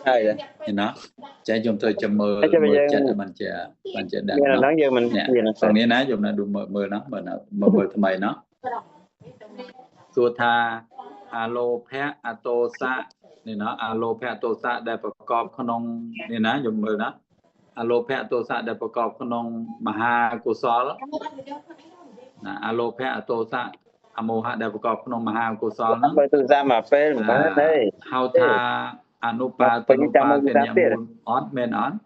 ហើយ ឃើញណាចាខ្ញុំត្រូវចាំមើលចិត្តឲ្យมันជាដឹង មានហ្នឹងយើងមិន នេះ មាន ត្រង់នេះណាខ្ញុំណាមើលណាមើលថ្មីណាសួរថាអលោភៈអតោសៈនេះណាអលោភៈអតោសៈដែលប្រកបក្នុងនេះណាខ្ញុំមើលណាអលោភៈអតោសៈដែលប្រកបក្នុងមហាកុសលណាអលោភៈអតោសៈអមោហៈដែលប្រកបក្នុងមហាកុសលហ្នឹង បើទូរស័ព្ទមកពេលមិនបានទេ ហៅថាអនុបាទនុបាទនិយមូលអត់មែនអត់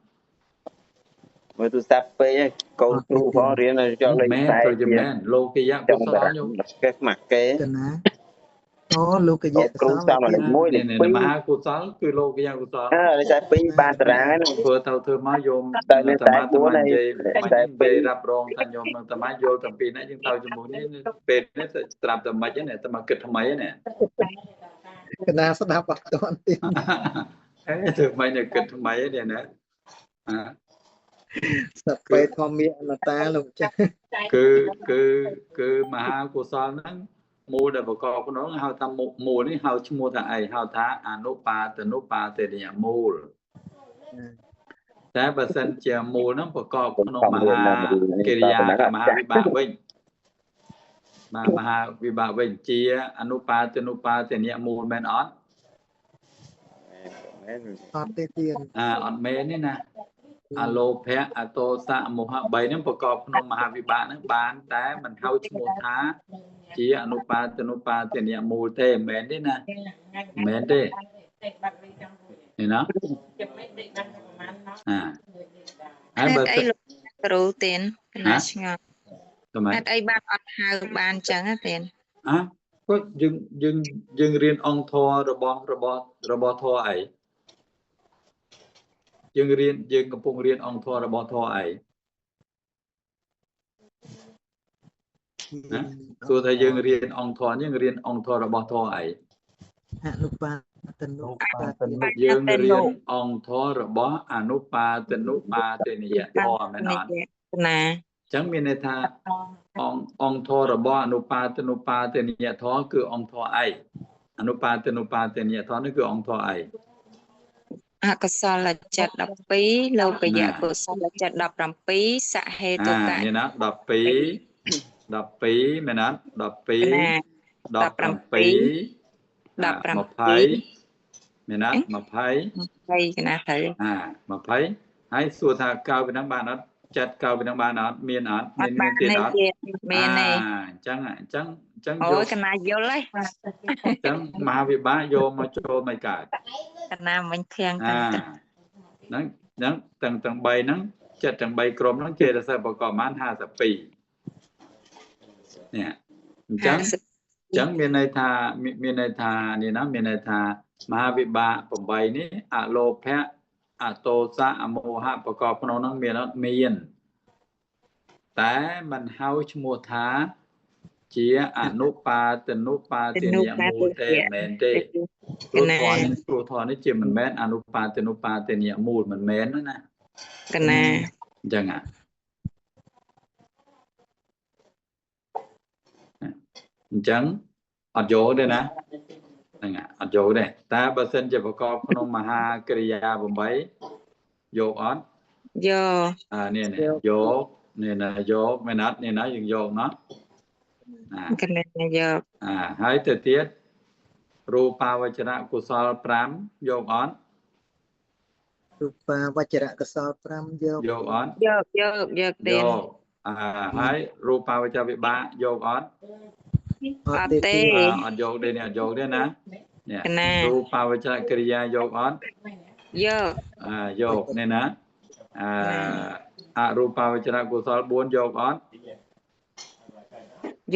មើលទូរស័ព្ទពេកកូនគ្រូផងរៀននៅចង់លេខ មែន តែ ត្រូវជាមែនលោកយៈកុសលខ្ញុំ គេខ្មាស់គេ កណាអូលោកយៈ គ្រូតាមលេខ1លេខ នេះមហាកុសលគឺលោកយៈកុសល លេខតែ2បានតារាងហ្នឹង ធ្វើទៅធ្វើមកយោម តែមានតែ តមា 4 និយាយ តែ មិននិយាយរ៉ាប់រងថាញោមនឹងតមាយល់ទាំងពីរនេះយើងទៅជាមួយនេះពេលនេះស្រាប់តែមិនហ្នឹងតមាគិតថ្មីហ្នឹង កណាស្ដាប់អត់ទាន់ទៀត ធ្វើមិនគិតថ្មីហ្នឹងណា សពេធម្មអនតាលោកចាស់ គឺមហាកុសលហ្នឹងមូលដែលប្រកបក្នុងហៅថាមូលនេះហៅឈ្មោះថាអីហៅថាអនុបាទនុបាទនិយមូលតែបើសិនជាមូលហ្នឹងប្រកបក្នុងមហាកិរិយាกับមហាវិបាកវិញមហាវិបាកវិញជាអនុបាទនុបាទនិយមូលមែនអត់ អត់ទេទៀត អត់មែនទេណាអលោភៈអតោសៈមោហៈ3ហ្នឹងប្រកបក្នុងមហាវិបាកហ្នឹងបានតែមិនហៅឈ្មោះថាជាអនុបាទនុបាទនិយមូលទេមែនទេណាមែនទេនេះណាហើយបើសិន គ្រូទៀនកណាឆ្ងល់ តើ អត់អីបានអត់ហៅបានចឹងទេទៀន គាត់យើងរៀនអង្គធម៌របស់ធម៌អីយើងកំពុងរៀនអង្គធម៌របស់ធម៌អី Xua thầy dương riêng ông thọ nhưng riêng ông thọ là bỏ thọ ấy. Anupa tanu Dương riêng ông thọ là bỏ anupa tenu pa tên dạ thọ mẹ nói. Nè. Chẳng miền này tha ông thọ là bỏ anupa tenu pa tên dạ thọ cứ ông thọ ấy. Anupa tenu pa tên dạ thọ nó cứ ông thọ ấy. អកុសលចិត្ត12លោកយៈកុសលចិត្ត17សហេតុកៈ នេះណា12មែនណា12 17 20មែនណា20 កណាទៅ 20ហើយសួរថាកើពីនឹងបានអត់ចិត្តកើពីនឹងបានអត់មានអត់មានទៀតអត់មានទេអញ្ចឹងអូយកណាយល់ហើយអញ្ចឹងមហាវិបាកយកមកចូលមិនកើតកណាមិញធៀងទៅហ្នឹងទាំង3ហ្នឹងចិត្តទាំង3ក្រុមហ្នឹងចេតសិកប្រកបបាន52នេះអញ្ចឹងមានន័យថានេះណាមានន័យថាមហាវិបាក8នេះអលោភៈអតោសៈអមោហៈប្រកបក្នុងហ្នឹងមានអត់មានតែមិនហៅឈ្មោះថាជាអនុបាទនុបាទនិយមូលទេមែនទេព្រោះធម៌នេះជាមិនមែនអនុបាទនុបាទនិយមូលមិនមែនណាកណាអញ្ចឹងអញ្ចឹងអត់យកទេណាហ្នឹងអត់យកទេតែបើសិនជាប្រកបក្នុងមហាកិរិយា8យកអត់យកនេះយកនេះណាយកមែនអត់នេះណាយើងយកណាកណែយកហើយទៅទៀតរូបាវចរៈកុសល5យកអត់រូបាវចរៈកុសល5យកអត់យកទេហើយរូបាវចរៈវិបាកយកអត់អត់ទេអត់យកទេនេះអត់យកទេណានេះរូបាវចរៈកិរិយាយកអត់យកនេះណាអរូបាវចរៈកុសល4យកអត់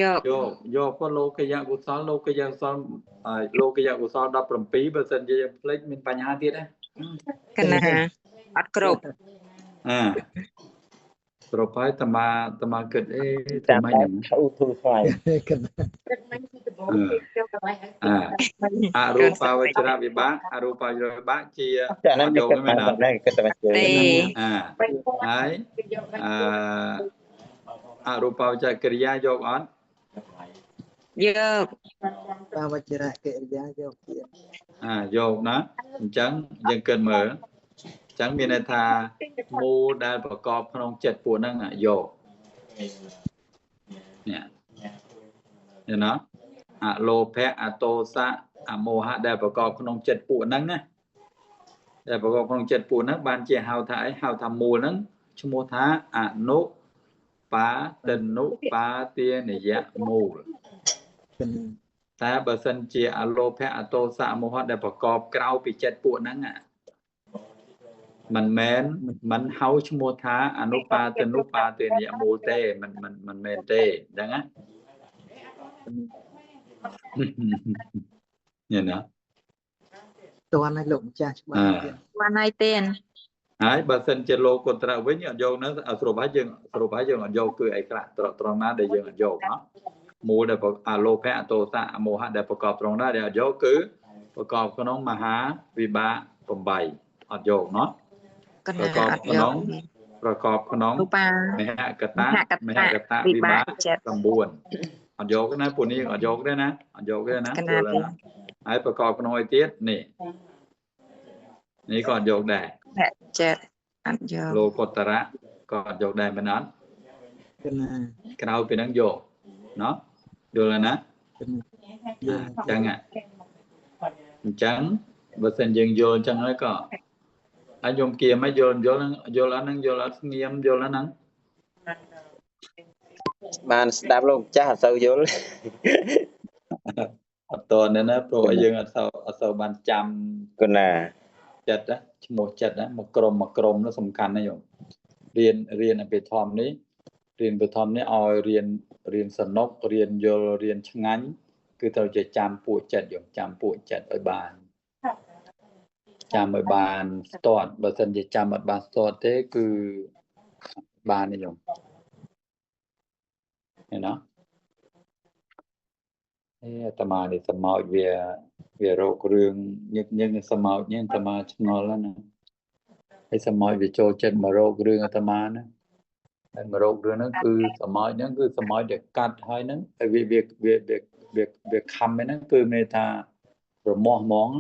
យកក៏លោកយៈកុសលលោកយៈកុសល17បើសិនជាយើងភ្លេចមានបញ្ហាទៀតណាកណាអត់គ្រប់គ្រប់ហើយតមាគិតតែមិនហ្នឹងធូស្វាយកណាអរូបាវចរៈវិបាកអរូបាវចរៈវិបាកជាយកមែនអត់គិតតែហើយអរូបាវចរៈកិរិយាយកអត់យកបាវចរៈកិរិយាយកទៀតយកណាអញ្ចឹងយើងគិតមើលអញ្ចឹងមានន័យថាមូលដែលប្រកបក្នុងចិត្តពួកហ្នឹងយកនេះណាអលោភៈអតោសៈអមោហៈដែលប្រកបក្នុងចិត្តពួកហ្នឹងណាដែលប្រកបក្នុងចិត្តពួកហ្នឹងបានជាហៅថាអីហៅថាមូលហ្នឹងឈ្មោះថាអនុបាទនុបាទនិយមូលតែបើសិនជាអលោភៈអតោសៈអមោហៈដែលប្រកបក្រៅពីចិត្តពួកហ្នឹងមិនហៅឈ្មោះថាអនុបាទនុបាទនិយមូលទេមិនមែនទេអញ្ចឹងណាញ៉េណាតើឲ្យលោកម្ចាស់ច្បាស់ទៀតបានហើយទេហើយបើសិនជាលោកកុត្រវិញអត់យកហ្នឹងស្រុបហើយយើងអត់យកគឺអីខ្លះត្រង់ណាដែលយើងអត់យកណាមូលដែលអលោភៈអតោសៈអមោហៈដែលប្រកបត្រង់ណាដែលអត់យកគឺប្រកបក្នុងមហាវិបាក8អត់យកណាប្រកបក្នុងមហកតៈវិបាក9អត់យកណាពួកនេះអត់យកទេណាយល់ណាហើយប្រកបក្នុងអីទៀតនេះក៏អត់យកដែរចិត្តអត់យកលោកុត្តរៈក៏អត់យកដែរមែនអត់ក្រៅពីហ្នឹងយកណាយល់ណាអញ្ចឹងបើសិនយើងយល់អញ្ចឹងហើយក៏ហើយខ្ញុំគៀមយល់ហ្នឹងយល់អត់ស្ងៀមយល់ហ្នឹងបានស្ដាប់លោកម្ចាស់អត់សូវយល់អត់តើណាព្រោះយើងអត់សូវបានចាំគណាចិត្តឈ្មោះចិត្តមកក្រុមនោះសំខាន់ណាស់យោរៀនអភិធម្មនេះរៀនបឋមនេះឲ្យរៀនសនុករៀនយល់រៀនឆ្ងាញ់គឺត្រូវជាចាំពួកចិត្តយោចាំពួកចិត្តឲ្យបានចាំឲ្យបានស្ទាត់បើមិនជាចាំអត់បានស្ទាត់ទេគឺបានទេយោឃើញណា អាត្មានេះសមោចវារករឿងញឹកសមោចនេះអាត្មាឆ្ងល់ហើយណាហើយសមោចវាចូលចិត្តមករករឿងអាត្មាណាហើយមករករឿងហ្នឹងគឺសមោចហ្នឹងគឺសមោចដែលកាត់ហើយហ្នឹងហើយវាខំហ្នឹងគឺមានថារមាស់ហ្មង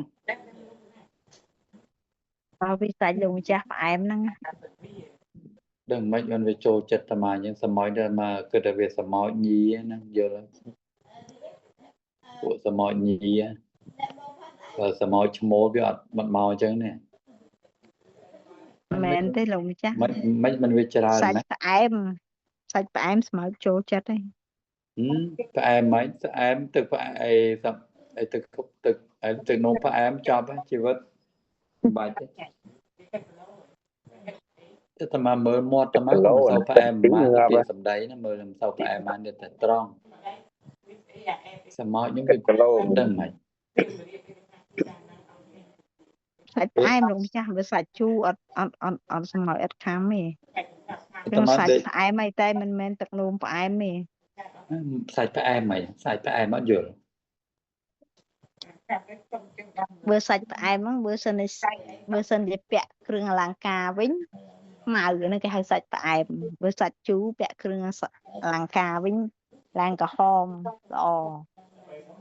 វិសាច់លោកម្ចាស់ផ្អែមហ្នឹង ដឹងមិនបានវាចូលចិត្តអាត្មាអញ្ចឹងសមោចដែលមកគិតថាវាសមោចញីហ្នឹងយល់ពួកសមោចញីបើសមោចឈ្មោលវាអត់មិនមកអញ្ចឹងនេះ មែនទេលោកម្ចាស់ មិនវាច្រើន សាច់ ណា ផ្អែមស្មៅចូលចិត្តទេ ផ្អែមមិនស្អែមទឹកផ្អែមអីទឹកនំផ្អែមចប់ហើយជីវិតបាច់ទេតែអាត្មាមើលមាត់អាត្មាក៏មិនសូវផ្អែមប៉ុន្មានពាក្យសម្ដីណាមើលមិនសូវផ្អែមបានទេតែត្រង់សមោចខ្ញុំវាដឹងមិន សាច់ផ្អែមលោកម្ចាស់វាសាច់ជូរអត់ស្មៅអត់ខាំទេ អាត្ ខ្ញុំ មា សាច់ ដេក ផ្អែមអីតែមិនមែនទឹកនោមផ្អែមទេ សាច់ផ្អែមមិនសាច់ផ្អែមអត់យល់ បើសាច់ផ្អែមហ្នឹងបើសិនជាពាក់គ្រឿងអលង្ការវិញខ្មៅហ្នឹងគេហៅសាច់ផ្អែមបើសាច់ជូរពាក់គ្រឿងអលង្ការវិញឡើងក្រហមល្អ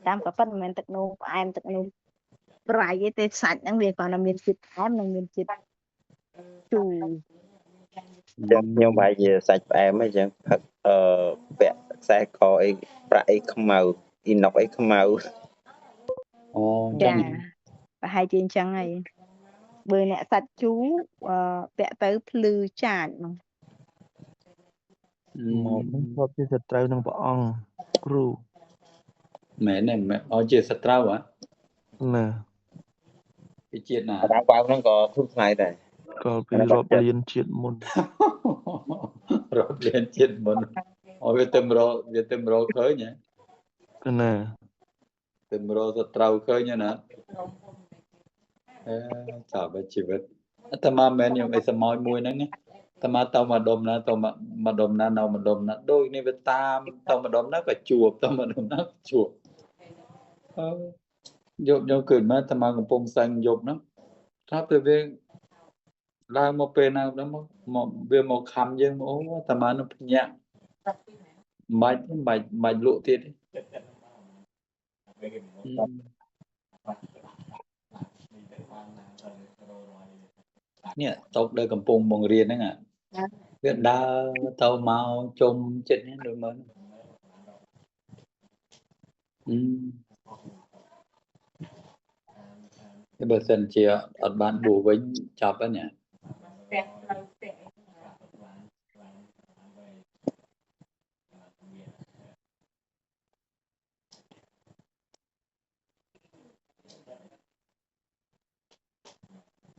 តាមក៏ប៉ុន្តែមិនមែនទឹកនោមផ្អែមទឹកនោមប្រៃទេសាច់ហ្នឹងវាគ្រាន់តែមានជាតិផ្អែមនិងមានជាតិជូរ ចឹងខ្ញុំបែរជាសាច់ផ្អែមអីចឹងផឹកពាក់ខ្សែកអីប្រាក់អីខ្មៅអ៊ីណុកអីខ្មៅ អូចឹ ចា ង ប្រហែលជាអញ្ចឹងហើយបើអ្នកសាច់ជូរពាក់ទៅភ្លឺចាចហ្នឹង មកនឹងធ្លាប់ជាសត្រូវនឹងព្រះអង្គគ្រូ មែនទេឲ្យជាសត្រូវហ៎ ណា ពីជាតិណា តាមបើហ្នឹងក៏ធូរថ្លៃដែរ ក៏ពីរាប់លានជាតិមុន រាប់លានជាតិមុនឲ្យវាទៅរកឃើញហ៎ គឺណា ទៅរកសត្រូវឃើញណាចាប់ឲ្យជីវិតអាត្មាមែនខ្ញុំអីសមោចមួយហ្នឹងណាអាត្មាទៅមកដុំណាទៅមកដុំណានៅមកដុំណាដូចនេះវាតាមទៅមកដុំណាក៏ជួបទៅមកដុំណាក៏ជួបយប់ខ្ញុំគិតមកអាត្មាកំពុងសាញ់យប់ហ្នឹងថាទៅវាឡើងមកពេលណាដល់មកវាមកខំយើងអូអាត្មានឹងភ្ញាក់បាច់លក់ទៀតទេនេះតោកដល់កំពុងមករៀនហ្នឹងវាដើរទៅមកជុំចិត្តនេះដូចមើលបើសិនជាអត់បានបួសវិញចាប់ហើយណា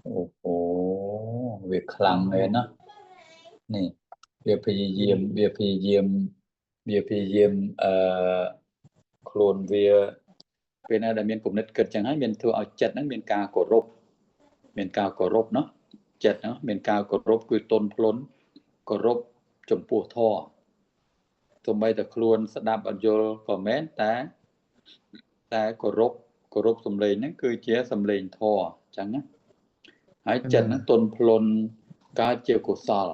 អូវាខ្លាំងមែនណានេះវាព្យាយាមខ្លួនវាពេលណាដែលមានគំនិតគិតចឹងហើយមានធ្វើឲ្យចិត្តហ្នឹងមានការគោរពណោះចិត្តហ្នឹងមានការគោរពគឺទន់ភ្លន់គោរពចំពោះធម៌ទោះបីតែខ្លួនស្ដាប់អត់យល់ក៏មែនតែគោរពសំឡេងហ្នឹងគឺជាសំឡេងធម៌ចឹងណាហើយចិត្តហ្នឹងទន់ភ្លន់កើតជាកុសល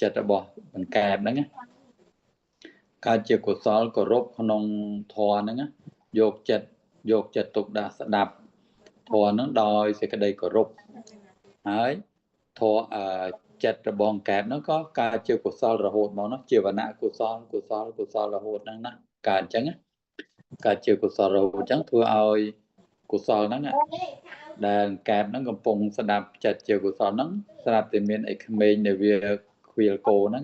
ចិត្តរបស់បង្កើតហ្នឹងណាកើតជាកុសលគោរពក្នុងធម៌ហ្នឹងណាយកចិត្តទុកដាក់ស្ដាប់ធម៌ហ្នឹងដោយសេចក្តីគោរពហើយធម៌ចិត្តរបស់បង្កើតហ្នឹងក៏កើតជាកុសលរហូតមកនោះជាវណ្ណៈកុសលរហូតហ្នឹងណាកើតអញ្ចឹងណាកើតជាកុសលរហូតអញ្ចឹងធ្វើឲ្យកុសលហ្នឹងដែលកើតហ្នឹងកំពុងស្ដាប់ចិត្តជាកុសលហ្នឹងស្រាប់តែមានអីក្មេងដែលវាខ្វៀលគោហ្នឹង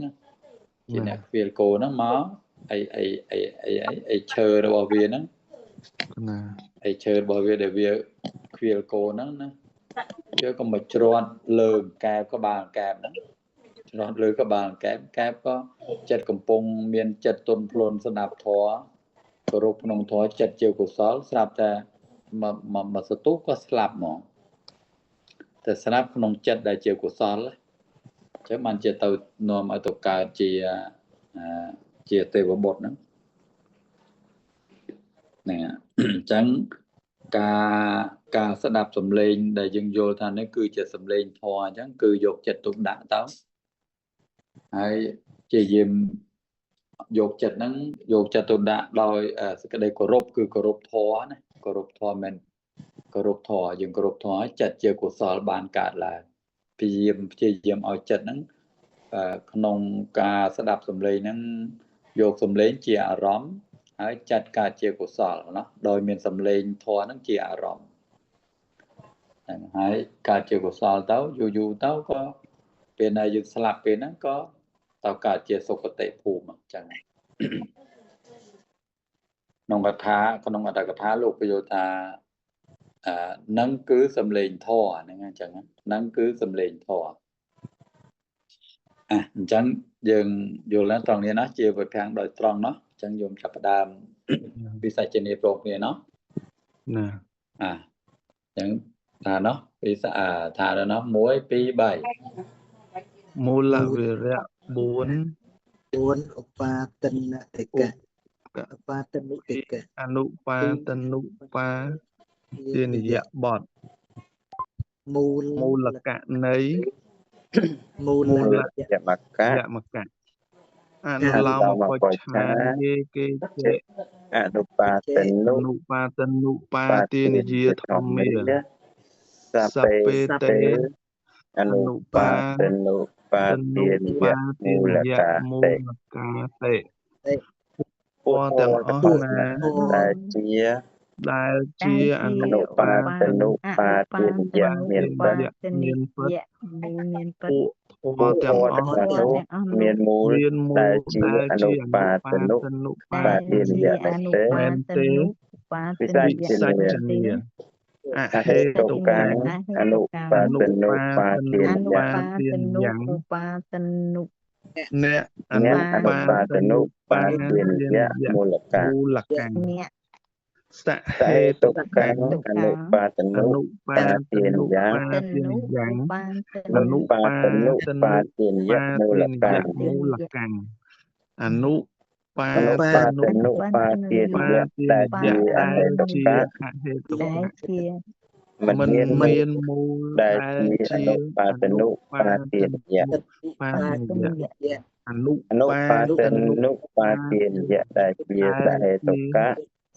ជាអ្នកខ្វៀលគោហ្នឹងមកអីឈើរបស់វាហ្នឹងណាអីឈើរបស់វាដែលវាខ្វៀលគោហ្នឹងណាវាក៏មកច្រត់លើកែបក្បាលកែបហ្នឹងច្រត់លើក្បាលកែបក៏ចិត្តកំពុងមានចិត្តទន់ភ្លន់ស្ដាប់ធម៌គោរពក្នុងធម៌ចិត្តជាកុសលស្រាប់តែមកសតុក៏ស្លាប់ហ្មងតែស្លាប់ក្នុងចិត្តដែលជាកុសលអញ្ចឹងបានជាទៅនាំឲ្យទៅកើតជាទេវបុត្រហ្នឹង nè chẳng cả sẽ đạp sầm lên để dừng vô thành nó cứ chật sầm lên thò chẳng cứ dột chật tục đã tao hay chỉ dìm dột chật nắng dột chật tục đã đòi cái đây có rộp thò này có rộp thò mình có rộp thò dừng có rộp thò chật chưa của sò bàn cả là chỉ dìm ở chật nắng nông ca sẽ đạp sầm lên nắng dột sầm lên chỉ rómហើយចាត់ការជាកុសលណាដោយមានសម្លេងធម៌ហ្នឹងជាអារម្មណ៍ហើយការជាកុសលទៅយូរទៅក៏ពេលណាយើងស្លាប់ពេលហ្នឹងក៏ទៅកើតជាសុគតិភូមិអញ្ចឹងក្នុងកថាក្នុងអត្ថកថាលោកបញ្យល់ថានឹងគឺសម្លេងធម៌ហ្នឹងអញ្ចឹងហ្នឹងគឺសម្លេងធម៌អញ្ចឹងយើងយល់ឡើងត្រង់នេះណាជាវិភាគដោយត្រង់ណាចឹងយើងចាប់ផ្ដើមវិស័យជានីប្រងគ្នាเนาะណាចឹងថាเนาะវិស័យថាដល់เนาะ1 2 3 មូលវិរៈ4 ឧបាទនតិកៈឧបាទនិតិកៈអនុបាទនុបាទានិយបទមូលកៈនៃមូលយកកៈអនុឡោមបច្ឆាយេកេចេអនុបាទនុបាទានិយាធម្មាសពេតេអនុបាទនុបាទានិយមូលកាតេពណ៌ទាំងអស់ណាដែលជាអនុបាទនុបាទានិយមានពិតពណ៌ទាំងអស់មានមូលដែលជាអនុបាទនុបាទានិយមែនទេវិស័យជានីអហេតុកាអនុបាទនុបាទានិយយ៉ាងអ្នកអនុបាទនុបាទានិយមូលកាសហេតុកាអនុបាទនុបាទានិយយ៉ាងអនុបាទនុបាទានិយមូលកាអនុបាទនុបាទានិយដែលជាអហេតុកាមិនមានមូលដែលជាអនុបាទនុបាទានិយអនុបាទនុបាទានិយដែលជា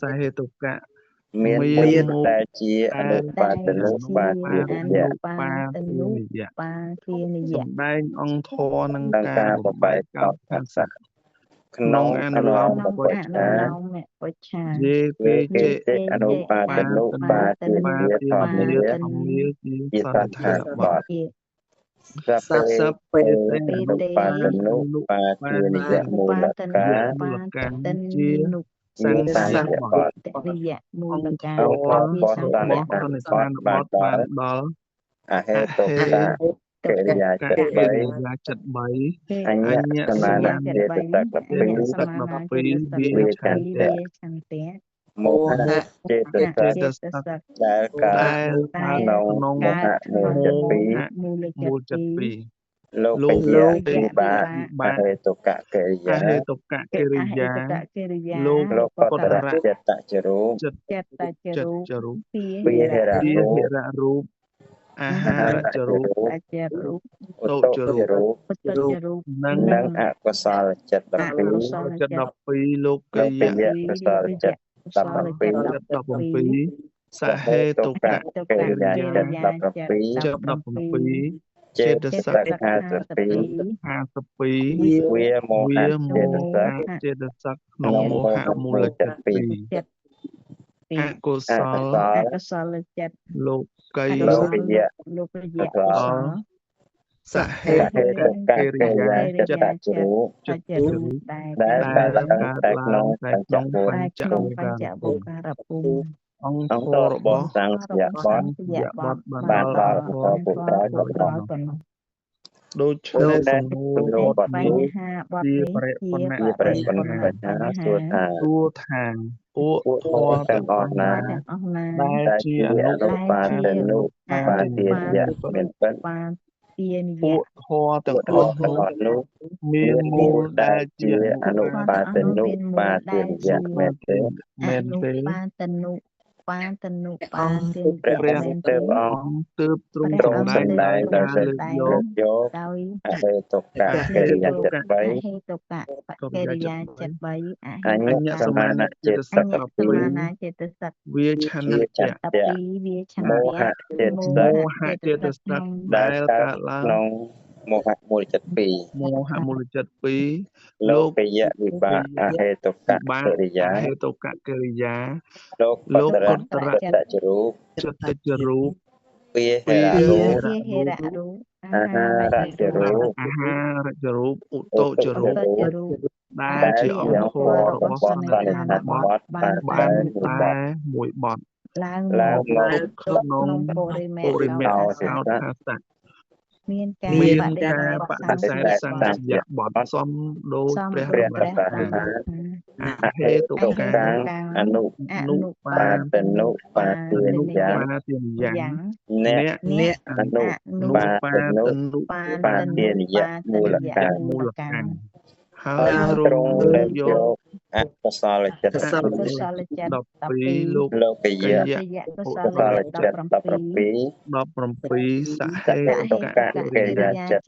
សហេតុកៈមានដែលជាអនុបាទនុបាទានិយសំដែងអង្គធរនឹងការបំបែកកោតថាសៈក្នុងអនុឡោមបច្ឆាយេកេចេអនុបាទនុបាទានិយធម្មាជាសន្តានបទសពេអនុបាទនុបាទានិយមូលកាជាសង្សារបទមូលកាបទបានដល់អហេតុកាកិរិយាចិត្ត3អញ្ញសមានចេតសិក12វាឆន្ទៈមោហៈចេតសិកដែលកើតក្នុងមោហៈមូលចិត្ត2លោកពិបាកអហេតុកកិរិយាលោកបតរចិត្តចរូបវិហររូបអាហារចរូបតោចរូបនិងអកុសលចិត្ត12លោកកិយៈកុសលចិត្ត17សហេតុកកិរិយាចិត្ត17ចេតសិក52វាមោហៈចេតសិកក្នុងមោហៈមូលចិត្ត2អកុសលចិត្តលោកកិយៈសហេតុកកិរិយាចិត្តចរូបដែលកើតតែក្នុងបញ្ចវោការភូមិអង្គរបស់សង្ឃយបទបានដល់ពុទ្ធរាជប៉ុណ្ណោះដូច្នេះសំណួរបទនេះជាបរិបណៈសួរថាពួកធម៌ទាំងអស់ណាដែលជាអនុបាទនុបាទានិយមានពិត ទានិយ ពួកធរទាំងអស់នោះមានមូលដែលជាអនុ ធម៌ បា ទាំងអស់នោះមានមូលដែលជា មែនទេ បាទតនុបាទតនុបាទទាន ព្រះអង្គទើបអ អង្គ ងទើបទ្រង់ ទ្រង់សម្ដែងដោយសេច លើក យក យក ដោយ អហេតុកៈកិរិយាចិត្ត អ 3 ហេតុកៈបកិរិយាចិត្ត 3 អ អ ហេ ញ្ញ តុកៈ សមានចេត អ សិក ញ្ញស ពី មានាចេតសិក វាឆនៈ ជា 12វាឆន្ មោ ទៈ ហៈចេត មោ សិក មោ ហៈ ហៈ ចេ ចេ ត ត សិ សិ ក ក ក្នុង ដែល ដែល កើត កើតឡើង ក្នុងមោហៈមូលចិត្ត មោហៈមូលចិត្ត 2 2 លោ លោក កយៈវិបាកអហេតុកៈ វិបាក កិរិយា អហេតុកៈកិរិយា លោក លោក ក ក ត ត រ រ ៈចតរូប ចិត្តចរូប ពាហិ ពី រៈរូប ជាហេរៈរូប អាហារចរូប អាហារចរូបឧ ឧ តុ តុ ច ច រូប ប រូប រូប ដែល ដែល ជា ជា អ អង្គ ង្ ធ ធ រ រ រ រ ប របស់ ស់ ស ស ន្ ន្ និ និ ដ្ឋា ដ្ឋា ន ន ប ប ទ ទបាន បាន តែមួយបទ តែមួយបទ ឡើង ឡើង មក មក ក្នុង ក្នុងបរិមេ បរិមេ កោ កោ ថា ថាសៈ មានការ មាន បដិ ការបដិ សេ សេ ធ ធ ស ស ង្ ង្ ឃ ឃយបទសមដូច សំ ព្រះ ដូច ប ព្រះ រ ប ម រ ហា ម អ អ ហេ ហេ តុ តុ កា កាំ កាំ អនុ អ នុ នុ បា បា បាទ នុ បា បា ទា នុ និយ៉ាង បាទានយ៉ាង យ៉ាង អ្នក អ្នក អ្នក អនុ អនុ នុ បាទ បា នុ តនុ បា បា ត ទា នុ និយៈ បា មូ ត ល និយ កាំ មូល កាំ កាំហើ ហើយ យ ទ្រ ទ្រ ង់ ង់ លើ លើ ក ក យ យក ក អកុសលចិត្ត កុសលចិត្ត 12 លោក លោក ក យៈ យៈ កុស កុ ល សល ចិត្ត ចិត្ត 17 17 សហេ សហេ តុ តុ ក កៈ កិ កិ រិ រិ យា យាចិត្ត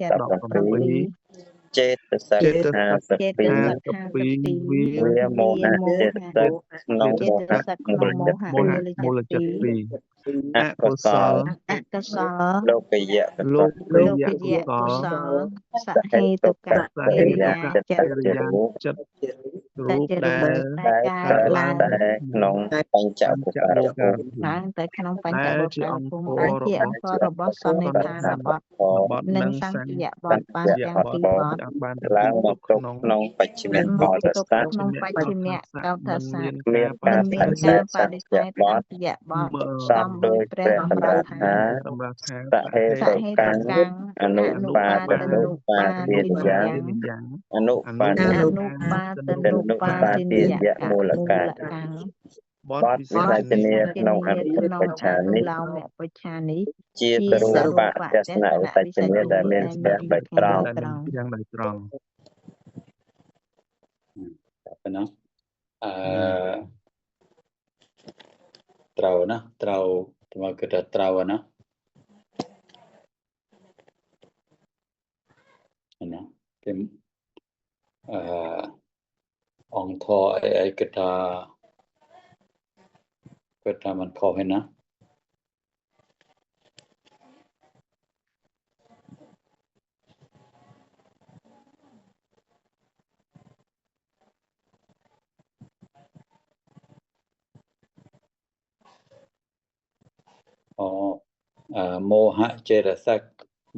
17 ចេតសិក ចេតសិក 52 52 វាមោហៈចេតសិកក្នុងមោហៈមូលចិត្ត មោហៈមូលចិត្ត 2 អ អ កុ កុ ស ស ល ល អកុសល លោកយៈក លោក ុ ក សល យៈ លោកយៈ កុ កុ ស ស ល លស សហ ហេ េតុ តុ ក កៈ ស កិ ហេ រិ តុ យា កៈ ចិត្ត កិរិយា រូប ចិត្ត ស រូប ច្ចរូ ដែ ប ល ដែល ដែល កើត កើត ឡើង តែក្នុងបញ្ច បញ្ បុ ច ការ បុ ភូ ការ មិ ភូមិ ឡើងទៅក្នុងបញ្ច ដែល បុ ជា ការ អង្គ ភូមិ ធ ដែល រ ជា រ អ ប ង្ ស់ កររបស់សន្និដ្ឋានបទ បទ និង និង ស ស ង្ឃយប ស ទ បាន ង្ឃយ ទាំង ប ពី ទ បទ អាចបានទាំង ឡើង ពីរ មក ទុក ទុក ក្នុង ក្នុងបច្ចុប្បន្ន មក កោត ទុក សៈ ក្នុងបច្ចុប្បន្នកោត មិន សៈ មាន មាន កា ការ មិន ប មាន ដិសេ ការ ធ ប ស ដិ ង្ឃ សេធ យប ស ទ ង្ឃយបទ ស សំ ព ដូ ដោ ច យ ព្រះ ព្រះ សម្ សម្ រាប់ រាប់ ថា ថា សម្រាប់ថា សហេ ស តុ ហេ កាំ តុកាំ អនុ អនុ បា បា ត ត នុ នុ បា បា ទា ទិ និ ន យ៉ាង យ៉ាង យ៉ាង អនុ អ បា នុ នុ អនុបាត ត នុ នុ បា បា ទិន ទា យ យៈ កៈ មូល មូ កាំ លកាំង ប ប ទ ទ វិ វិ សា សា ច ច នី នី ស ក្នុងអ ញ្ញា នុ ក្នុង បច្ឆា អនុ នេះ ឡោមបច្ឆានេះ ជា ជា សរូ ស ប រូប ទស្សនៈ ទស្សនៈ វិសាច វិសាច នី នី ដែលមាន ដែល ស្ទ មាន ះដោយត្រង់ ដែលមានយ៉ាងដោយត្រង់ ប៉ុណ្ណោះត្រូវណាត្រូវមកគិតថាត្រូវណាណាគេអង្គធរអីគិតថាมันខុសហើយណា មោហៈចេតសិក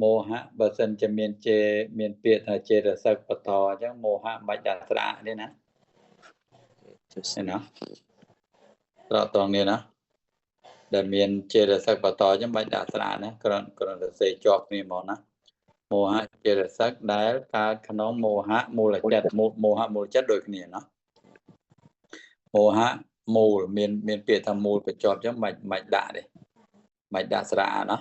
មោហៈបើសិនជាមានចេមានពាក្យថាចេតសិកបន្តអញ្ចឹងមោហៈមិនបាច់ដាក់ស្រៈទេណាទេណាត្រង់ត្រង់នេះណាដែលមានចេតសិកបន្តអញ្ចឹងមិនបាច់ដាក់ស្រៈណាគ្រាន់តែសេជាប់គ្នាហ្មងណាមោហៈចេតសិកដែលកើតក្នុងមោហៈមូលចិត្តមោហៈមូលចិត្តដូចគ្នាណាមោហៈមូលមានពាក្យថាមូលបញ្ចប់អញ្ចឹងមិនដាក់ទេមិនដាក់ស្រៈណា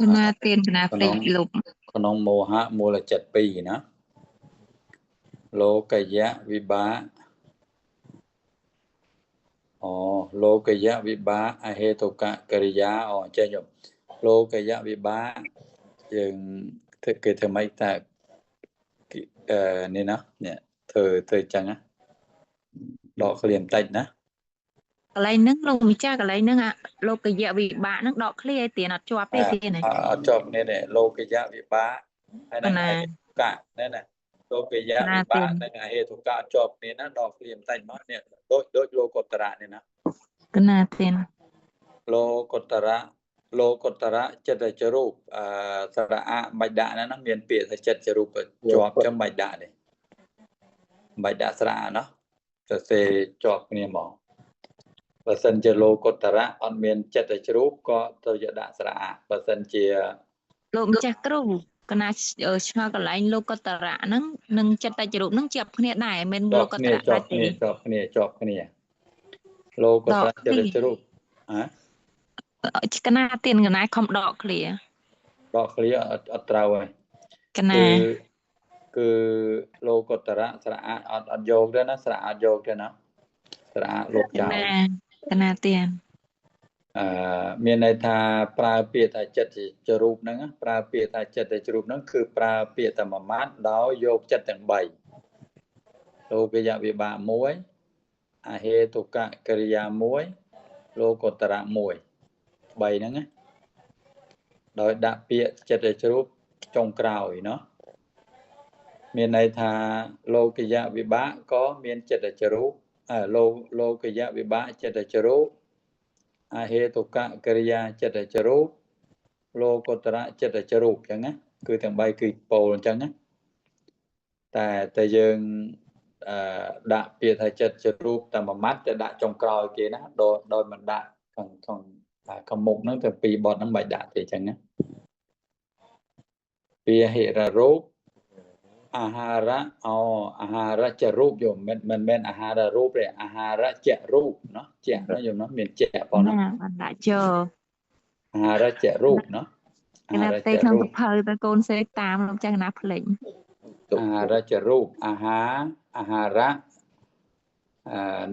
គណៈទានគណៈពេកលុប ក្នុងមោហៈមូលចិត្ត2ណាលោកយៈវិបាកលោកយៈវិបាកអហេតុកៈកិរិយាចេះយកលោកយៈវិបាកយើងគេធ្វើម៉េចតែនេះណានេះធ្វើចឹងណាដកឃ្លាបន្តិចណា កន្លែងហ្នឹងលោកម្ចាស់កន្លែងហ្នឹងលោកយៈវិបាកហ្នឹងដកឃ្លាឲ្យទៀនអត់ជាប់ទេទៀនណា អត់ជាប់នេះលោកយៈវិបាកហើយនឹងអហេតុកៈនេះណាលោកយៈវិបាកនិងអហេតុកៈជាប់គ្នាណាដកឃ្លាបន្តិចមកនេះដូចលោកុត្តរៈនេះណា គណៈទៀន លោកុត្តរៈចិត្តចរូបសារៈបាច់ដាក់ណាមានពាក្យថាចិត្តចរូបជាប់ចឹងបាច់ដាក់ទេបាច់ដាក់ស្រៈណាសរសេរជាប់គ្នាមកបើសិនជាលោកុត្តរៈអត់មានចិត្តចរូបក៏ត្រូវយកដាក់ស្រៈបើសិនជា លោកម្ចាស់គ្រូគណៈឆ្ងល់កន្លែងលោកុត្តរៈហ្នឹងនិងចិត្តចរូបហ្នឹងជាប់គ្នាដែរមិនលោកុត្តរៈដាច់ទេ ជាប់គ្នាលោកុត្តរៈចិត្តចរូប គណៈទៀនគណៈខំដកឃ្លា ច đọc clear ở trâu rồi cứ lô cột tara sra ở dog đó nó sra dog đó nó sra lục chào cái nào tiền មានន័យថាប្រើពាក្យថាចិត្តជារូបហ្នឹងប្រើពាក្យថាចិត្តជារូបហ្នឹងគឺប្រើពាក្យតែមួយម៉ាត់ដោយយកចិត្តទាំង3លោកយវិបាក1អហេតុកកិរិយា1លោកុត្តរៈ1 3ហ្នឹងណាដោយដាក់ពាក្យចិត្តជារូបចុងក្រោយเนาะមានន័យថាលោកយវិបាកក៏មានចិត្តជារូបលោកយវិបាកចិត្តជារូបអហេតុកកិរិយាចិត្តជារូបលោកុត្តរៈចិត្តជារូបអញ្ចឹងណាគឺទាំង3គឺពោលអញ្ចឹងណាតែយើងដាក់ពាក្យថាចិត្តជារូបតែមួយម៉ាត់ទៅដាក់ចុងក្រោយគេណាដោយមិនដាក់ខាងមុខហ្នឹងទៅពីរបត់ហ្នឹងមិនដាក់ទេអញ្ចឹងណាពាហិររូបអាហារៈអាហារៈចរូបយមមិនមែនអាហាររូបទេអាហារៈចរូបเนาะចណាយមเนาะមានចផងណាដាក់ចអាហារៈចរូបเนาะអាហារៈចរូបក្នុងសភៅទៅកូនសេតាមលោកចាស់ណាភ្លេចអាហារៈចរូបអាហារៈ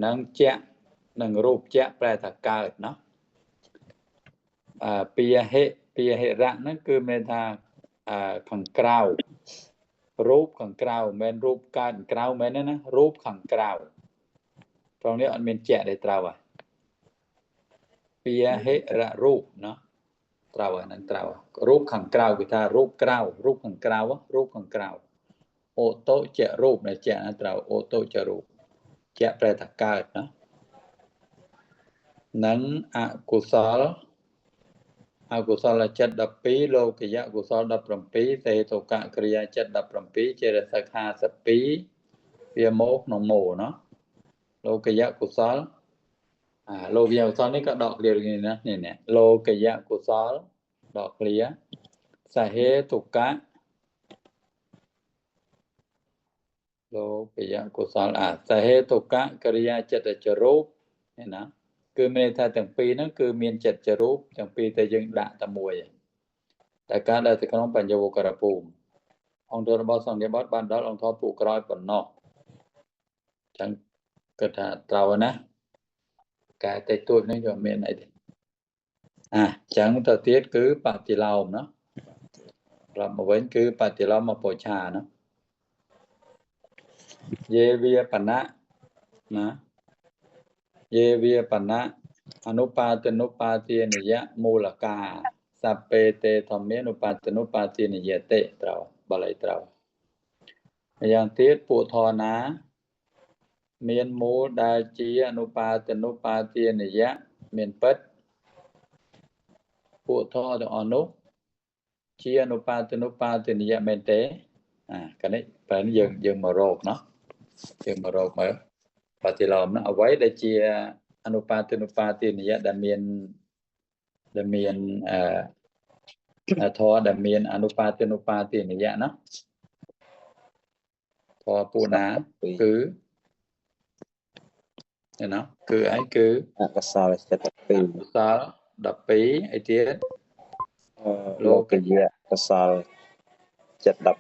នឹងចនឹងរូបចប្រែថាកើតเนาะពាហិរៈហ្នឹងគឺមានថាខាងក្រៅរូបខាងក្រៅមិនមែនរូបកើតខាងក្រៅមែនទេណារូបខាងក្រៅត្រង់នេះអត់មានជាក់ទេត្រូវហ่ะពាហិរៈរូបเนาะត្រូវហ្នឹងត្រូវរូបខាងក្រៅគេថារូបក្រៅរូបខាងក្រៅរូបខាងក្រៅអូតូចរូបដែលជាក់ណាត្រូវអូតូចរូបជាក់ប្រែថាកើតណានឹងអកុសលចិត្ត12លោកយៈកុសល17ទេតុកក្រិយាចិត្ត17ចេរសិក52វាមកក្នុងម៉ូเนาะលោកយៈកុសលលោកយៈកុសលនេះក៏ដកឃ្លានេះណានេះលោកយៈកុសលដកឃ្លាសហេតុកៈលោកយៈកុសលសហេតុកក្រិយាចិត្តចរូបនេះណាគឺមានថាទាំងពីរហ្នឹងគឺមានចិត្តចរូបទាំងពីរតែយើងដាក់តែមួយតែការដែលទៅក្នុងបញ្ញវករភូមិអង្គរបស់សង្ឃនិបាតបានដល់អង្គធពុក្រោយប៉ុណ្ណោះចឹងគិតថាត្រូវណាការតែទួចនេះក៏មានអីទេចឹងទៅទៀតគឺបតិឡោមណាប្រាប់មកវិញគឺបតិឡោមមកពោឆាណាយេវាបណៈណាយេវាបណៈអនុបាទនុបាទានិយៈមូលកាសពេទេធម្មានុបាទនុបាទានិយតិត្រូវបាលីត្រូវយ៉ាងទៀតពួកធរណាមានមូលដែលជាអនុបាទនុបាទានិយៈមានពិតពួកធរទាំងអស់នោះជាអនុបាទនុបាទានិយៈមែនទេកាលនេះបែរយើងមករកเนาะយើងមករកមើលបតិឡោមណាអ្វីដែលជាអនុបាទនុបាទានិយៈដែលមានធរដែលមានអនុបាទនុបាទានិយៈណាធរពួកណាគឺណាគឺអីគឺអកុសលចិត្ត12អកុសល12អីទៀតលោកយៈកុសលចិត្ត17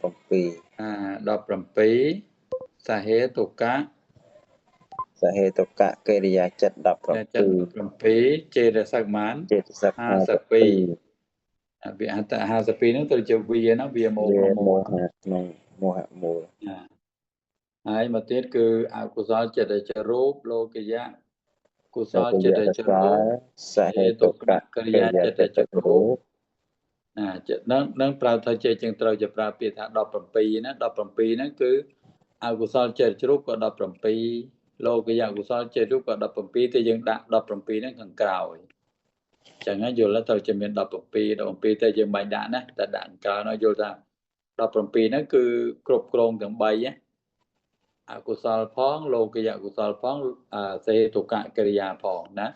សហេតុកៈកិរិយាចិត្ត17ចេតសិកមាន52វាអត្ត52ហ្នឹងទៅជាវាណាវាមកមោហៈក្នុងមោហៈមូលហើយមកទៀតគឺអកុសលចិត្តចរូបលោកយៈកុសលចិត្តចរូបសហេតុកកិរិយាចិត្តចរូបចិត្តនឹងប្រើថាជាជាងត្រូវជាប្រើពាក្យថា17ណា17ហ្នឹងគឺអកុសលចិត្តចរូបក៏17លោកយៈកុសលចិត្តរូបក៏17តែយើងដាក់17ហ្នឹងខាងក្រោយចឹងណាយល់ទៅជាមាន17តែយើងបាញ់ដាក់ណាតែដាក់ខាងក្រោយនោះយល់ថា17ហ្នឹងគឺគ្រប់គ្រងទាំង3ណាអកុសលផងលោកយៈកុសលផងសេតុកកិរិយាផងណា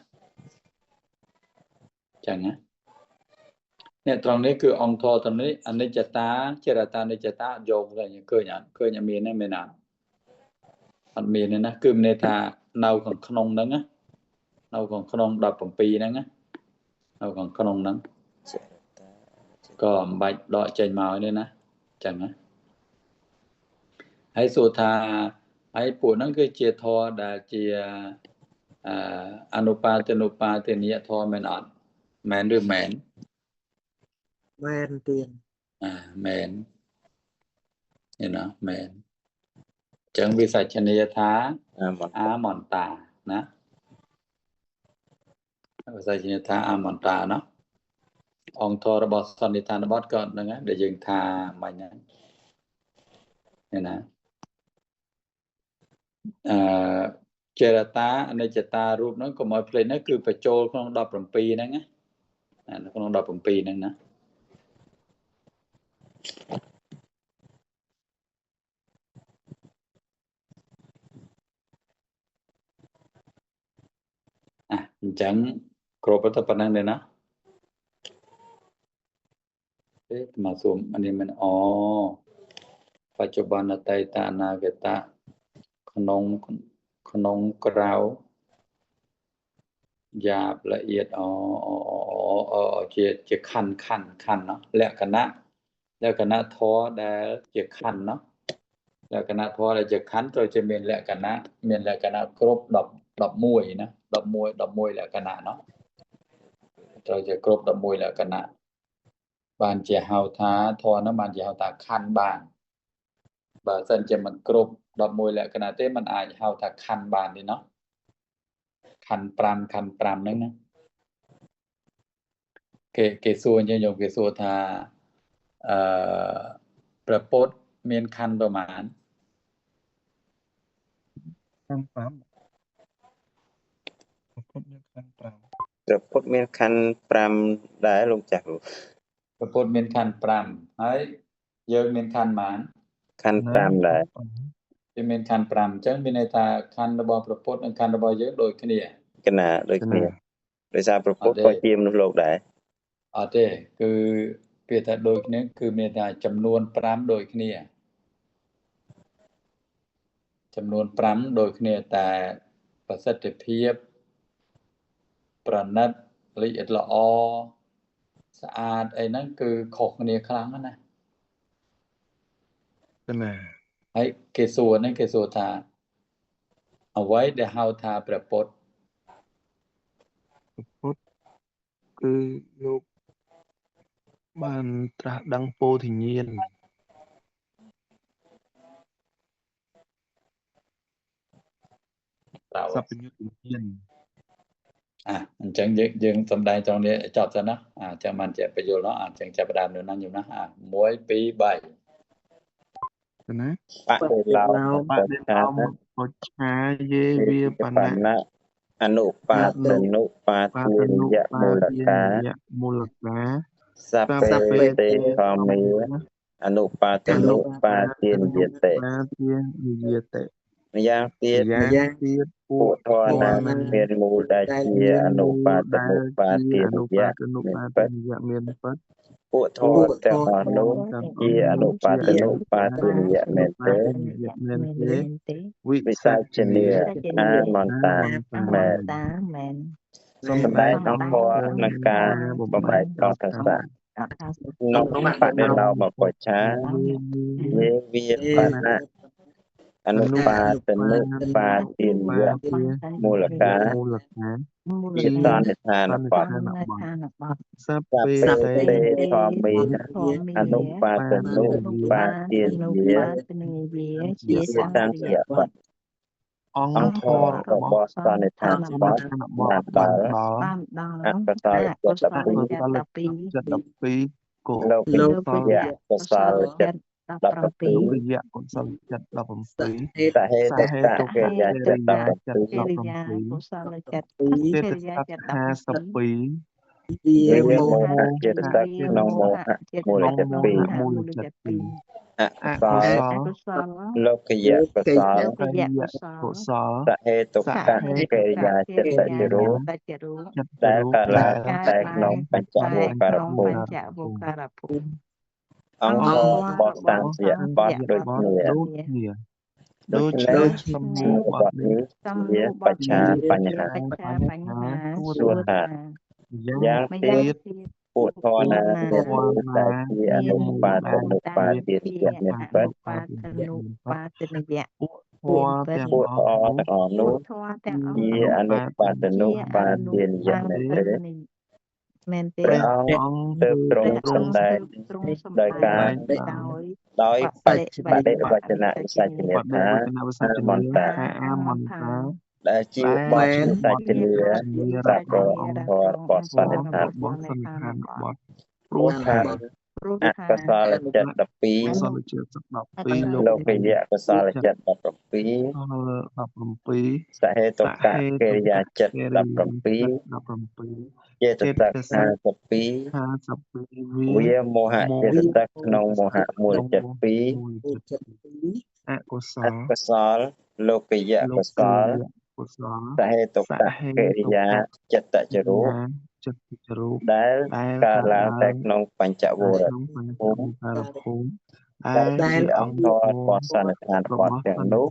ចឹងណាអ្នកត្រង់នេះគឺអង្គធរត្រង់នេះអនិច្ចតាចេរតានិច្ចតាយកទៅឃើញអត់មានទេមែនអត់មានទេណាគឺមានន័យថានៅខាងក្នុងហ្នឹងណានៅខាងក្នុង17ហ្នឹងណានៅខាងក្នុងហ្នឹង ก็បាច់ដកចេញមកនេះណាចឹងណាហើយសួរថាហើយពួកហ្នឹងគឺជាធម៌ដែលជាអនុបាទនុបាទនិយធម៌មែនអត់មែនឬមែនមែនទៀតមែនណាមែនចឹងវិសច្ចនីយថាអាមន្តាណាវិសច្ចនីយថាអាមន្តាណាអង្គធររបស់សន្និដ្ឋានបទក៏ហ្នឹងដែលយើងថាមិញហ្នឹងណាចេរតាអនិច្ចតារូបហ្នឹងកុំឲ្យភ្លេចណាគឺបញ្ចូលក្នុង17ហ្នឹងណាក្នុង17ហ្នឹងណាអញ្ចឹងគ្រប់ទៅប៉ុណ្ណឹងទេណាមកសួរអានេះមិនបច្ចុប្បន្នតេតាអនាគតក្នុងក្រៅយ៉ាប់ละเอียดជាខណ្ឌណាលក្ខណៈធម៌ដែលជាខណ្ឌណាលក្ខណៈធម៌ដែលជាខណ្ឌត្រូវជាមានលក្ខណៈគ្រប់11ណា11លក្ខណៈណាត្រូវជាគ្រប់11លក្ខណៈបានជាហៅថាធម៌ហ្នឹងបានជាហៅថាខណ្ឌបានបើសិនជាមិនគ្រប់11លក្ខណៈទេมันអាចហៅថាខណ្ឌបានទេណាខណ្ឌ5ហ្នឹងណាគេសួរយើងគេសួរថាព្រះពុទ្ធមានខណ្ឌប្រមាណខណ្ឌ5ព្រះពុទ្ធមានខណ្ឌ5ដែរលោកចាស់គ្រូព្រះពុទ្ធមានខណ្ឌ5ហើយយើងមានខណ្ឌប៉ុន្មានខណ្ឌ5ដែរវាមានខណ្ឌ5អញ្ចឹងមានន័យថាខណ្ឌរបស់ព្រះពុទ្ធនិងខណ្ឌរបស់យើងដូចគ្នាកណាដូចគ្នាដោយសារព្រះពុទ្ធក៏ជាមនុស្សលោកដែរអត់ទេគឺពាក្យថាដូចគ្នាគឺមានថាចំនួន5ដូចគ្នាចំនួន5ដូចគ្នាតែប្រសិទ្ធភាពប្រណិតละเอียดល្អស្អាតអីហ្នឹងគឺខុសគ្នាខ្លាំងណាហើយគេសួរថាអ្វីដែលហៅថាព្រះពុទ្ធគឺលោកបានត្រាស់ដឹងពោធិញ្ញាណសព្វញុតញ្ញាណអញ្ចឹងយើងសំដែងត្រង់នេះចប់សិនណាអញ្ចឹងបានជាបញ្យល់អញ្ចឹងចាប់ផ្ដើមនៅណាខ្ញុំណា1 2 3ណាបដិឡោបច្ឆាយេវាបណ្ណៈអនុបាទនុបាទនិយមូលកាសពេទេធម្មាអនុបាទនុបាទនិយតិម្យ៉ាងទៀតពួកធម៌ណាមានមូលដែលជាអនុបាទនុបាទនិយមានពិតពួកធម៌ទាំងអស់នោះជាអនុបាទនុបាទនិយមមែនទេវិសច្ចនីអាមន្តាមែនសំដែងក្នុងធម៌និងការបំបែកកោតសៈក្នុងបដិឡោបច្ឆាយេវាបណ្ណៈអនុបាទនុបាទនិយមូលកាជាសន្និដ្ឋានបទសពេទេធម្មាអនុបាទនុបាទនិយជាសង្ឃយបទអង្គធម៌របស់សន្និដ្ឋានបទបានដល់អកតល72លោកយៈកុសលចិត្ត17លោកយៈកុសលចិត្ត17សហេតុកិរិយាចិត្ត17កិរិយាកុសលចិត្តចេតសិក52វាមោហៈចេតសិកក្នុងមោហៈមូលចិត្ត2អកុសលលោកយៈកុសលសហេតុកិរិយាចិត្តចរុដែលកើតឡើងតែក្នុងបញ្ចវោការភូមិអង្គរបស់តាំងជាបទដូចគ្នាដូច្នេះសំណួរបទនេះជាបច្ឆាបញ្ហាសួរថាយ៉ាងទៀត ปุถอណាមានមូលដែលជាអនុបាទអនុបាទទានយៈមានពិត បាតនុបាទនិយៈ ពុទ្ធទាំង ពុ អ ទ្ធអ ស់ ទាំងអស់នោះ ធម៌ទាំងអស់ ជាអនុបាទអនុបាទទានយៈមែនទេ មែនទេ ព្រះអង្គ អង្គ ទើបទ្រង់ ព្រះអង្គ សម្ដែង ទ្រង់សម្ ដោយ ដែ ការ ងដោយ ដោយបដិវចនៈវិសច្ចនា បដិ ថា វចនវិសច្ច ម នា ន្ត ថាអាមន្តា ដែលជា ដែល បទ ជា វិសច្ចនា បទ ប្រកបធម៌បទសន្និដ្ឋាន បទសន្និដ្ឋានបទព្រោះ ថា ថា ព្រោះ អ ថា កុសលចិត្ត កុ 12 សលចិត្ត12 លោកយៈកុសលចិត្ត17 17 សហេតុកកិរិយាចិត្ត17 ចេតសិក52 52 វាមោហៈចេតសិកក្នុងមោហៈមូលចិត្ត2 អកុស អ ល កុសលលោកយៈកុសល កុសល សហេតុកកិរិយាចិត្តចរូប ចិត្តចរូប ដែល ដែល កើតឡើងតែក្នុងបញ្ចវរៈ ក្នុងបញ្ចវរភូមិ ដែលជាអង្គធម៌បទសន្និដ្ឋានបទទាំងនោះ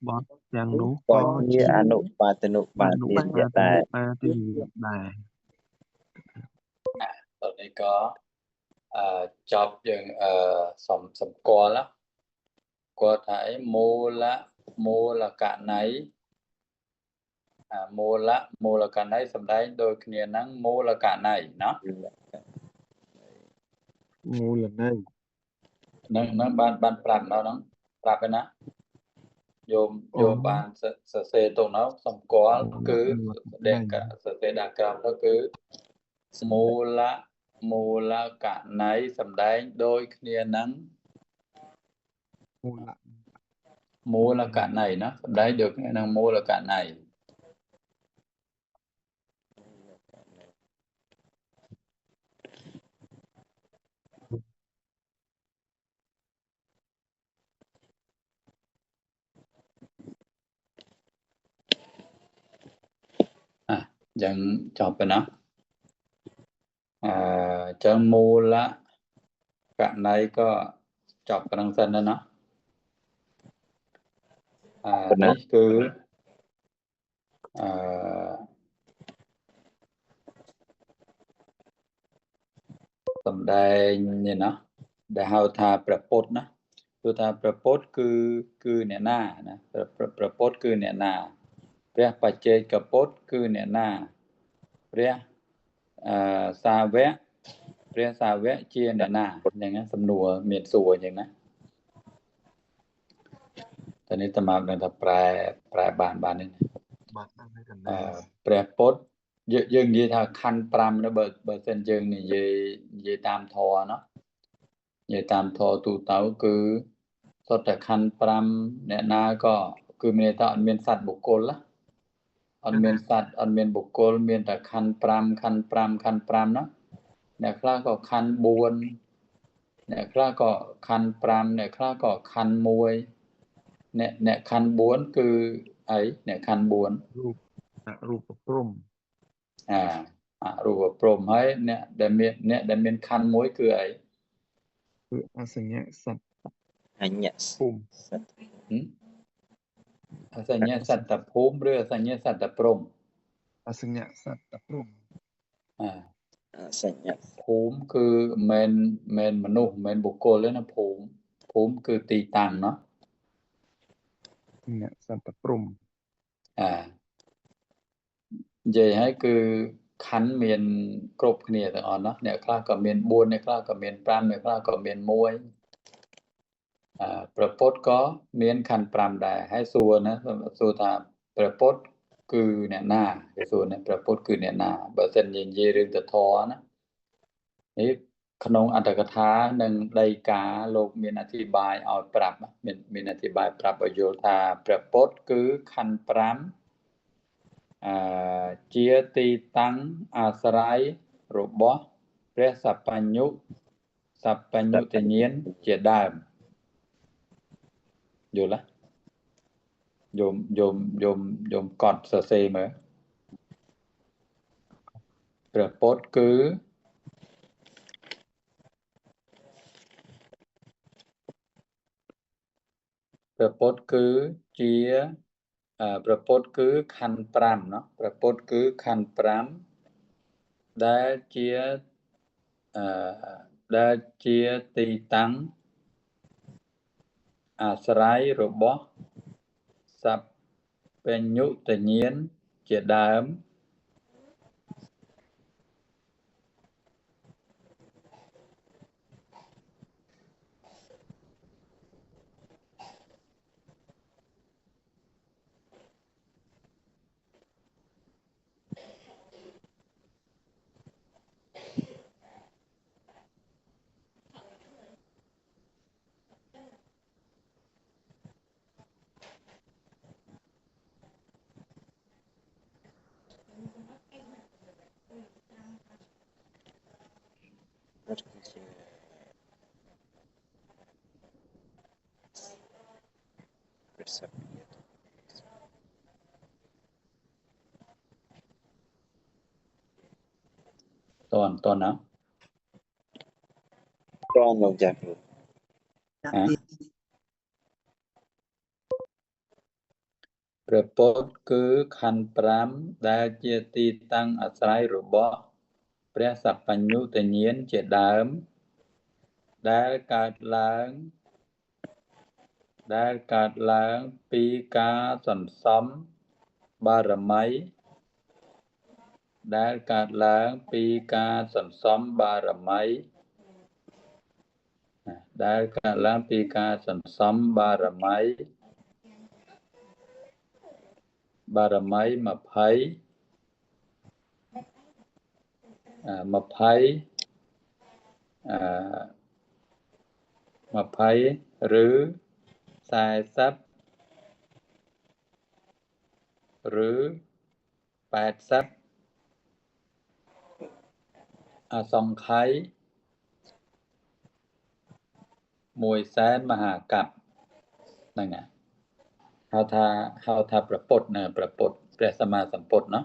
បទទាំងនោះ ក៏ជាអនុបាទនុបាទទានយៈដែរ បាទទានយៈដែរ តោះនេះក៏ចប់យើងសំគាល់ណាគាត់ថាអីមូលកណៃមូលកណៃសំដែងដូចគ្នាហ្នឹងមូលកណៃណា មូលន័យ ហ្នឹងបានប្រាប់ដល់ហ្នឹងប្រាប់ឯណាយោមបានសរសេរទៅនោះសំគាល់គឺដែលសរសេរដាក់ក្រោមទៅគឺមូលកណៃសំដែងដូចគ្នាហ្នឹង មូលកណៃណាសំដែងដូចគ្នាហ្នឹងមូលកណៃយ៉ាងចប់ទៅណាចឹងមូលកណៃក៏ចប់ប៉ុណ្្នឹងសិនណានេះគឺសំដែងនេះណាដែលហៅថាព្រះពុទ្ធណាគឺថាព្រះពុទ្ធគឺអ្នកណាណាព្រះពុទ្ធគឺអ្នកណាព្រះបច្ចេកពុទ្ធគឺអ្នកណាព្រះសាវកជាអ្នកណាយ៉ាងហ្នឹងសំណួរមានសួរអញ្ចឹងណាតែនេះតាមនឹងថាប្រែបាននេះព្រះពុទ្ធយើងនិយាយថាខណ្ឌ5នោះបើសិនយើងនិយាយតាមធម៌ណានិយាយតាមធម៌ទូទៅគឺសុទ្ធតែខណ្ឌ5អ្នកណាក៏គឺមានថាអត់មានសត្វបុគ្គលណាអត់មានសត្វអត់មានបុគ្គលមានតែខណ្ឌ5ណាអ្នកខ្លះក៏ខណ្ឌ4អ្នកខ្លះក៏ខណ្ឌ5អ្នកខ្លះក៏ខណ្ឌ1អ្នកខណ្ឌ4គឺអីអ្នកខណ្ឌ4រូបព្រំអរូបព្រំហើយអ្នកដែលមានខណ្ឌ1គឺអីគឺអសញ្ញសត្វអញ្ញភូមិអសញ្ញសត្វភូមិឬអសញ្ញសត្វព្រំអសញ្ញសត្វព្រំអសញ្ញភូមិគឺមិនមនុស្សមិនបុគ្គលទេណាភូមិគឺទីតាំងណាអ្នកសត្វព្រំនិយាយឲ្យគឺខណ្ឌមានគ្រប់គ្នាទាំងអស់ណាអ្នកខ្លះក៏មាន4អ្នកខ្លះក៏មាន5អ្នកខ្លះក៏មាន1ព្រះពុទ្ធក៏មានខណ្ឌ5ដែរហើយសួរណាសួរថាព្រះពុទ្ធគឺអ្នកណាគេសួរណាព្រះពុទ្ធគឺអ្នកណាបើសិននិយាយរឿងទៅធម៌ណានេះក្នុងអត្ថកថានិងដីកាលោកមានអធិប្បាយឲ្យប្រាប់មានអធិប្បាយប្រាប់ឲ្យយល់ថាព្រះពុទ្ធគឺខណ្ឌ5ជាទីតាំងអាស្រ័យរបស់ព្រះសព្បញ្ញុតញ្ញាណជាដើមយល់ទេយមកត់សរសេរមើលព្រះពុទ្ធគឺព្រះពុទ្ធគឺជាព្រះពុទ្ធគឺខណ្ឌ5ណាព្រះពុទ្ធគឺខណ្ឌ5ដែលជា ដែលជាទីតាំងអាស្រ័យរបស់សព្វបញ្ញុតញ្ញាណជាដើមតន់ណាតន់លោកចាស់គ្រូ ព្រះពុទ្ធគឺខណ្ឌ5ដែលជាទីតាំងអាស្រ័យរបស់ព្រះសព្វញ្ញុតញ្ញាណជាដើមដែលកើតឡើងពីការសន្សំបារមីដែលកើតឡើងពីការសន្សំបារមីបារមី20ឬ40ឬ80អសង្ខ័យ100,000 មហាកប្បហ្នឹងណាហៅថាព្រះពុទ្ធណាព្រះពុទ្ធព្រះសម្មាសម្ពុទ្ធណា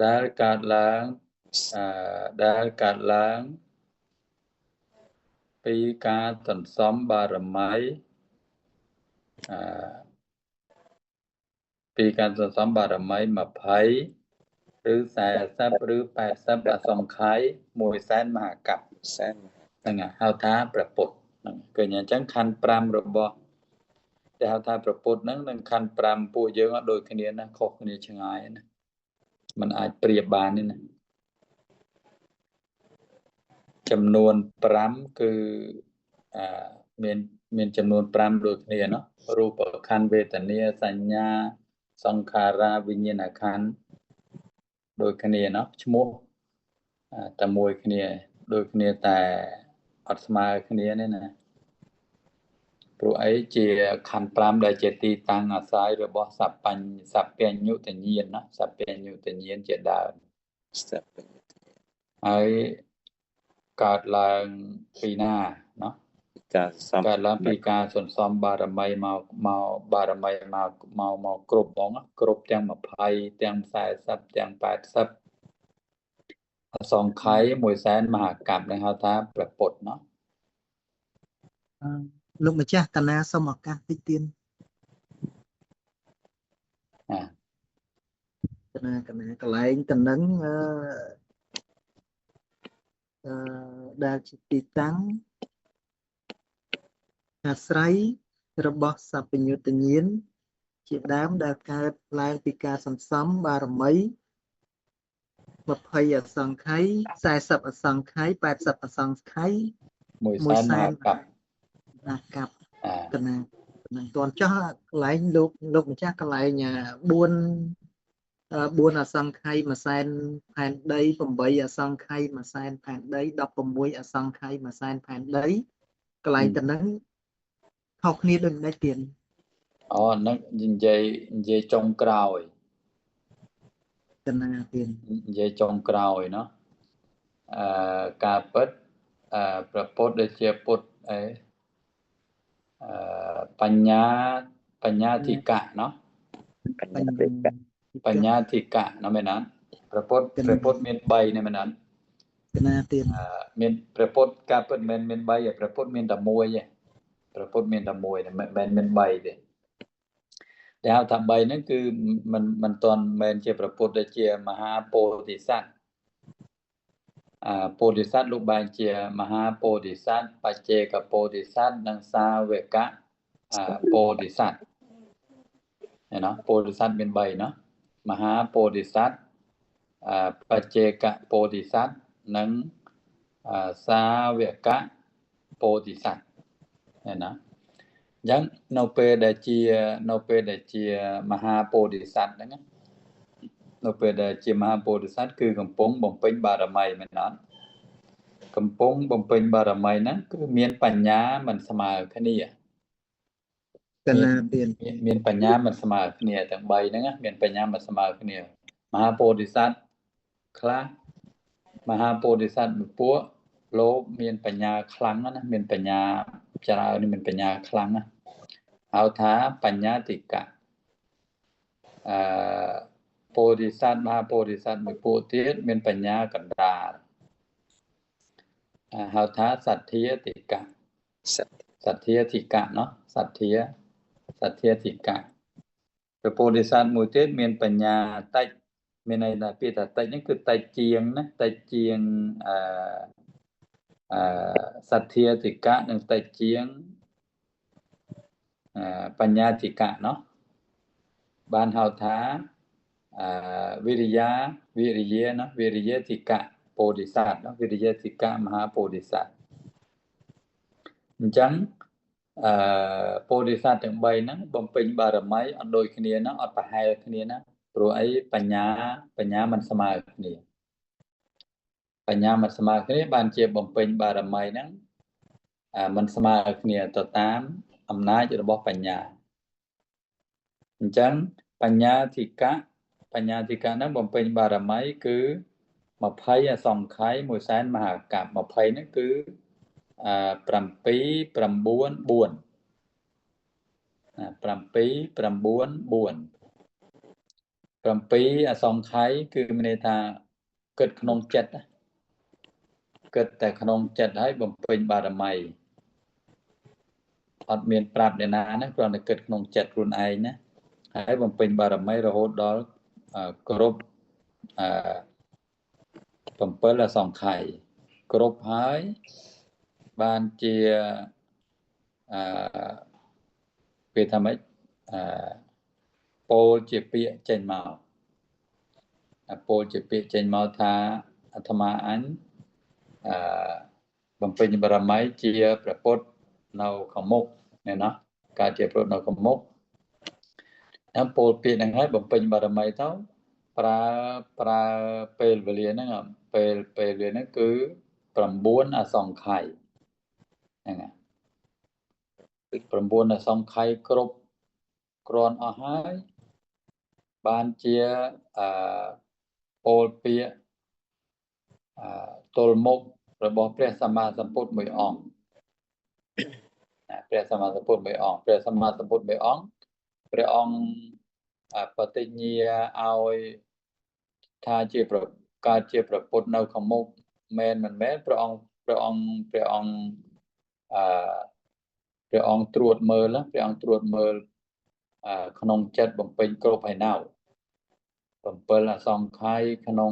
ដែលកើតឡើងពីការសន្សំបារមី20ឬ40ឬ80អសង្ខ័យ100,000 មហាកប្បហ្នឹងហៅថាព្រះពុទ្ធហ្នឹងគឺអញ្ចឹងខណ្ឌ5របស់ដែលហៅថាព្រះពុទ្ធហ្នឹងនិងខណ្ឌ5ពួកយើងអត់ដូចគ្នាណាខុសគ្នាឆ្ងាយណាมันអាចប្រៀបបានទេណាចំនួន5គឺមានចំនួន5ដូចគ្នាเนาะរូបខណ្ឌវេទនាសញ្ញាសង្ខារវិញ្ញាណខណ្ឌដូចគ្នាเนาะឈ្មោះតែមួយគ្នាដូចគ្នាតែអត់ស្មើគ្នាទេណាព្រោះអីជាខណ្ឌ5ដែលជាទីតាំងអាស្រ័យរបស់សព្វញ្ញុតញ្ញាណណាសព្វញ្ញុតញ្ញាណជាដើមហើយកើតឡើងពីណាเนาะកើតឡើងពីការសន្សំបារមីមកគ្រប់ហ្មងគ្រប់ទាំង20ទាំង40ទាំង80អសង្ខ័យ100,000 មហាកប្បនឹងហៅថាព្រះពុទ្ធเนาะលោកម្ចាស់កណាសូមឱកាសតិចទៀតកណាកន្លែងតំណឹងដែលជាទីតាំងអាស្រ័យរបស់សព្វញ្ញុតញ្ញាណជាដើមដែលកើតឡើងពីការសន្សំបារមី20អសង្ខ័យ40អសង្ខ័យ80អសង្ខ័យ100,000 មហាកប្បកណាមិនទាន់ចោះកន្លែងលោកម្ចាស់កន្លែង4អសង្ខ័យ100,000 ផែនដី8អសង្ខ័យ100,000 ផែនដី16អសង្ខ័យ100,000 ផែនដីកន្លែងទៅនឹងខុសគ្នាដូចនេះទៀតហ្នឹងនិយាយចុងក្រោយ កណាទៀតនិយាយចុងក្រោយเนาะការពិតព្រះពុទ្ធដែលជាពុទ្ធបញ្ញាធិកៈเนาะបញ្ញាធិកៈណាមែនអត់ព្រះពុទ្ធមាន3ណាមែនអត់កណាទៀតមានព្រះពុទ្ធការពិតមិនមាន3ទេព្រះពុទ្ធមានតែ1ទេព្រះពុទ្ធមានតែ1មិនមែនមាន3ទេ ដែលថា3ហ្នឹងគឺមិនទាន់មែនជាប្រពុតដែលជាមហាពោធិសត្វពោធិសត្វលោកបែងជាមហាពោធិសត្វបច្ចេកពោធិសត្វនិងសាវកពោធិសត្វណាពោធិសត្វមាន3ណាមហាពោធិសត្វបច្ចេកពោធិសត្វនិងសាវកពោធិសត្វណាអញ្ចឹងនៅពេលដែលជាមហាពោធិសត្វហ្នឹងនៅពេលដែលជាមហាពោធិសត្វគឺកំពុងបំពេញបារមីមែនអត់កំពុងបំពេញបារមីហ្នឹងគឺមានបញ្ញាមិនស្មើគ្នាមានបញ្ញាមិនស្មើគ្នាទាំង3ហ្នឹងមានបញ្ញាមិនស្មើគ្នាមហាពោធិសត្វខ្លះមហាពោធិសត្វមួយពួកលោកមានបញ្ញាខ្លាំងណាមានបញ្ញាច្រើនមានបញ្ញាខ្លាំងណាហៅថាបញ្ញាតិកៈពោធិសត្វមហាពោធិសត្វមួយពួកទៀតមានបញ្ញាកណ្ដាលហៅថាសទ្ធាតិកៈសទ្ធាតិកៈเนาะសទ្ធាតិកៈព្រះពោធិសត្វមួយទៀតមានបញ្ញាតិចមានន័យថាពាក្យថាតិចនេះគឺតិចជាងណាតិចជាងសទ្ធាតិកៈនិងតិចជាងបញ្ញាតិកៈเนาะបានហៅថាវិរិយាណាវិរិយតិកៈពោធិសត្វវិរិយតិកៈមហាពោធិសត្វអញ្ចឹងពោធិសត្វទាំង3ហ្នឹងបំពេញបារមីអត់ដូចគ្នាណាអត់ប្រហែលគ្នាណាព្រោះអីបញ្ញាមិនស្មើគ្នាបញ្ញាមិនស្មើគ្នាបានជាបំពេញបារមីហ្នឹងមិនស្មើគ្នាទៅតាមអំណាចរបស់បញ្ញាអញ្ចឹងបញ្ញាធិកៈហ្នឹងបំពេញបារមីគឺ20អសង្ខ័យ1សែនមហាកប្ប20ហ្នឹងគឺ7 9 4 7 អសង្ខ័យគឺមានន័យថាគិតក្នុងចិត្តគិតតែក្នុងចិត្តហើយបំពេញបារមីអត់មានប្រាប់អ្នកណាណាគ្រាន់តែគិតក្នុងចិត្តខ្លួនឯងណាហើយបំពេញបារមីរហូតដល់គ្រប់7អសង្ខ័យគ្រប់ហើយបានជាពេលថាម៉េចពោលជាពាក្យចេញមកពោលជាពាក្យចេញមកថាអាត្មាអញបំពេញបារមីជាព្រះពុទ្ធនៅខាងមុខណាការជាព្រះនៅខាងមុខតាមពោលពាក្យហ្នឹងហើយបំពេញបារមីទៅប្រើពេលវេលាហ្នឹងពេលវេលាហ្នឹងគឺ9អសង្ខ័យហ្នឹង9អសង្ខ័យគ្រប់គ្រាន់អស់ហើយបានជាពោលពាក្យទល់មុខរបស់ព្រះសម្មាសម្ពុទ្ធមួយអង្គព្រះសម្មាសម្ពុទ្ធមួយអង្គព្រះអង្គបតិញ្ញាឲ្យថាជាកើតជាព្រះពុទ្ធនៅខាងមុខមែនមិនមែនព្រះអង្គត្រួតមើលក្នុងចិត្តបំពេញគ្រប់ហើយណៅ7អសង្ខ័យក្នុង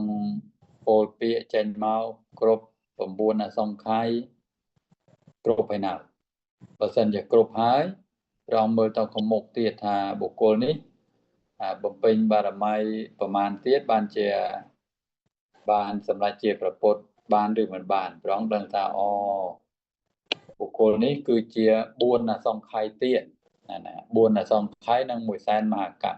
ពោលពាក្យចេញមកគ្រប់9អសង្ខ័យគ្រប់ហើយណៅបើសិនជាគ្រប់ហើយព្រះអង្គមើលទៅខាងមុខទៀតថាបុគ្គលនេះបំពេញបារមីប្រមាណទៀតបានសម្រេចជាព្រះពុទ្ធបានឬមិនបានព្រះអង្គដឹងថាបុគ្គលនេះគឺជា4អសង្ខ័យទៀតណា4អសង្ខ័យនិង1សែនមហាកប្ប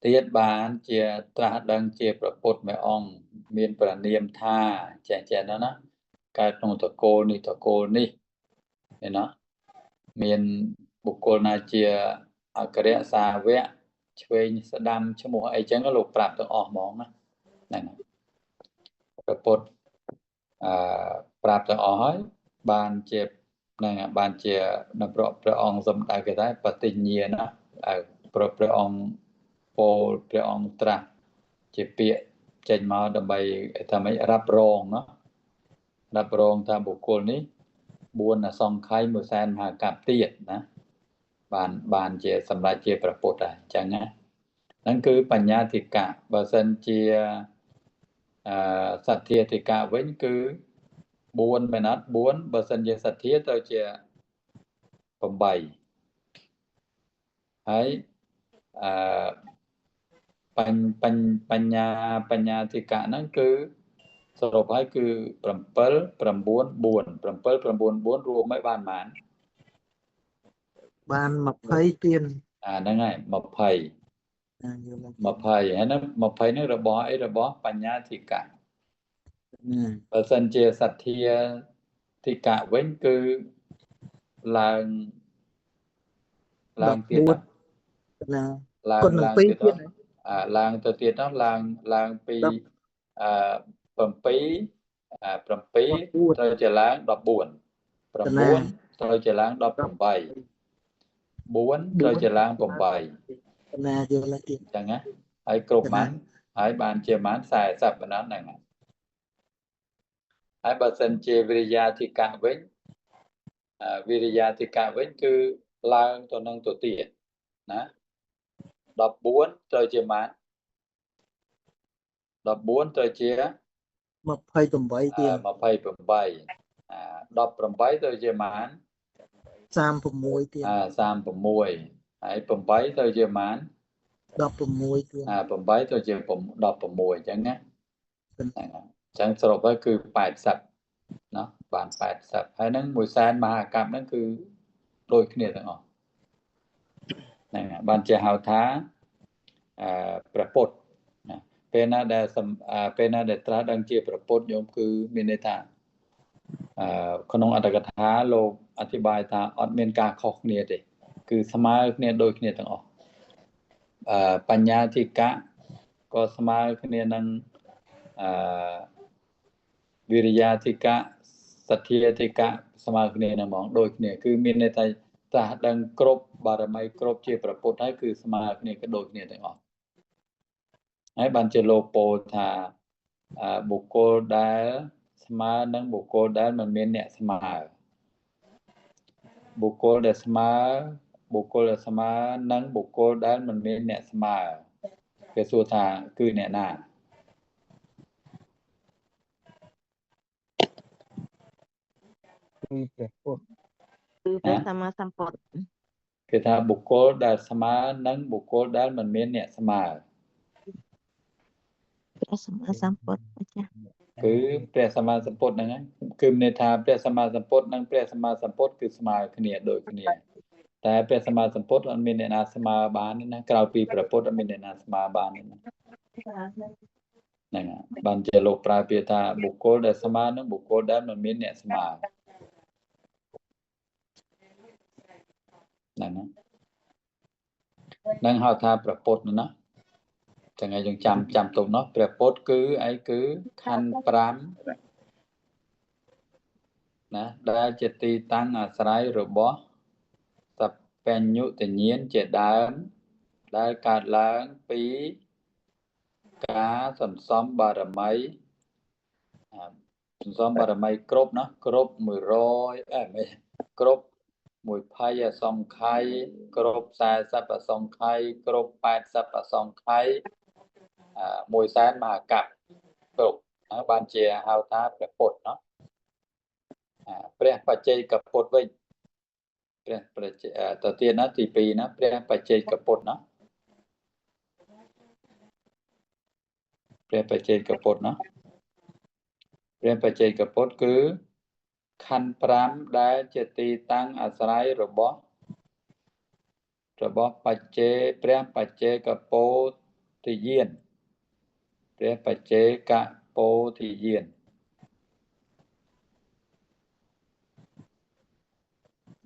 ទៀតបានជាត្រាស់ដឹងជាព្រះពុទ្ធមួយអង្គមានព្រះនាមថាចេះណាកើតក្នុងតកូលនេះណាមានបុគ្គលណាជាអក្សរសាវកឆ្វេងស្ដាំឈ្មោះអីចឹងលោកប្រាប់ទាំងអស់ហ្មងណាហ្នឹងព្រះពុទ្ធប្រាប់ទាំងអស់ហើយបានជានៅព្រះអង្គសំដៅគេថាបតិញ្ញាណាព្រះអង្គពោលព្រះអង្គត្រាស់ជាពាក្យចេញមកដើម្បីថាម៉េចរ៉ាប់រងណារ៉ាប់រងថាបុគ្គលនេះ4អសង្ខ័យ1សែនមហាកប្បទៀតណា បានជាសម្រាប់ជាប្រពុតដែរអញ្ចឹងណាហ្នឹងគឺបញ្ញាធិកៈបើសិនជាសទ្ធាធិកៈវិញគឺ4មែនអត់4បើសិនជាសទ្ធាទៅជា8ហើយបញ្ញាធិកៈហ្នឹងគឺសរុបហើយគឺ7 9 4 7 9 4រួមឲ្យបានប៉ុន្មានបាន20ទៀនហ្នឹងហើយ20ហើយហ្នឹង20ហ្នឹងរបស់អីរបស់បញ្ញាធិកៈបើសិនជាសទ្ធាធិកៈវិញគឺឡើងទៀតឡើងទៀតឡើងទៅទៀតនោះឡើងពី7ត្រូវជាឡើង14 9ត្រូវជាឡើង18 4ត្រូវជាឡើង8ណាយល់ទៀតអញ្ចឹងណាហើយគ្រប់ម៉ាន់ហើយបានជាម៉ាន់40ប៉ុណ្ណឹងហ្នឹងហើយបើសិនជាវិរិយាធិកៈវិញគឺឡើងទៅនឹងទៅទៀតណា14ត្រូវជាម៉ាន់14ត្រូវជា28ទៀត28 18ទៅជាម៉ាន់36ទៀត36ហើយ8ទៅជាម៉ាន់16ទៀត8ទៅជា16អញ្ចឹងណាអញ្ចឹងសរុបហើយគឺ80ណាបាន80ហើយហ្នឹងមួយសែនមហាកប្បហ្នឹងគឺដូចគ្នាទាំងអស់ហ្នឹងបានជាហៅថាព្រះពុទ្ធណាពេលណាដែលត្រាស់ដឹងជាព្រះពុទ្ធញោមគឺមានន័យថាក្នុងអត្ថកថាលោកអធិប្បាយថាអត់មានការខុសគ្នាទេគឺស្មើគ្នាដូចគ្នាទាំងអស់បញ្ញាធិកៈក៏ស្មើគ្នានឹងវិរិយាធិកៈសទ្ធាធិកៈស្មើគ្នានឹងហ្មងដូចគ្នាគឺមានន័យថាត្រាស់ដឹងគ្រប់បារមីគ្រប់ជាព្រះពុទ្ធហើយគឺស្មើគ្នាក៏ដូចគ្នាទាំងអស់ហើយបានជាលោកពោលថាបុគ្គលដែលស្មើនឹងបុគ្គលដែលមិនមានអ្នកស្មើបុគ្គលដែលស្មើនឹងបុគ្គលដែលមិនមានអ្នកស្មើគេសួរថាគឺអ្នកណាគឺព្រះពុទ្ធគឺព្រះសម្មាសម្ពុទ្ធគេថាបុគ្គលដែលស្មើនឹងបុគ្គលដែលមិនមានអ្នកស្មើព្រះសម្មាសម្ពុទ្ធម្ចាស់គឺព្រះសម្មាសម្ពុទ្ធហ្នឹងគឺមានន័យថាព្រះសម្មាសម្ពុទ្ធនិងព្រះសម្មាសម្ពុទ្ធគឺស្មើគ្នាដូចគ្នាតែព្រះសម្មាសម្ពុទ្ធអត់មានអ្នកណាស្មើបានទេណាក្រៅពីព្រះពុទ្ធអត់មានអ្នកណាស្មើបានទេណាហ្នឹងបានជាលោកប្រើពាក្យថាបុគ្គលដែលស្មើនឹងបុគ្គលដែលមិនមានអ្នកស្មើហ្នឹងហៅថាព្រះពុទ្ធណាចឹងហើយយើងចាំទុកនោះព្រះពុទ្ធគឺអីគឺខណ្ឌ5ណាដែលជាទីតាំងអាស្រ័យរបស់សព្វញ្ញុតញ្ញាណជាដើមដែលកើតឡើងពីការសន្សំបារមីគ្រប់ណាគ្រប់100គ្រប់20អសង្ខ័យគ្រប់40អសង្ខ័យគ្រប់80អសង្ខ័យ1សែនមហាកប្បគ្រប់បានជាហៅថាព្រះពុទ្ធណាព្រះបច្ចេកពុទ្ធវិញព្រះទៅទៀតណាទី2ណាព្រះបច្ចេកពុទ្ធណាព្រះបច្ចេកពុទ្ធណាព្រះបច្ចេកពុទ្ធគឺខណ្ឌ5ដែលជាទីតាំងអាស្រ័យរបស់ព្រះបច្ចេកពោធិញ្ញាណព្រះបច្ចេកពោធិញ្ញាណ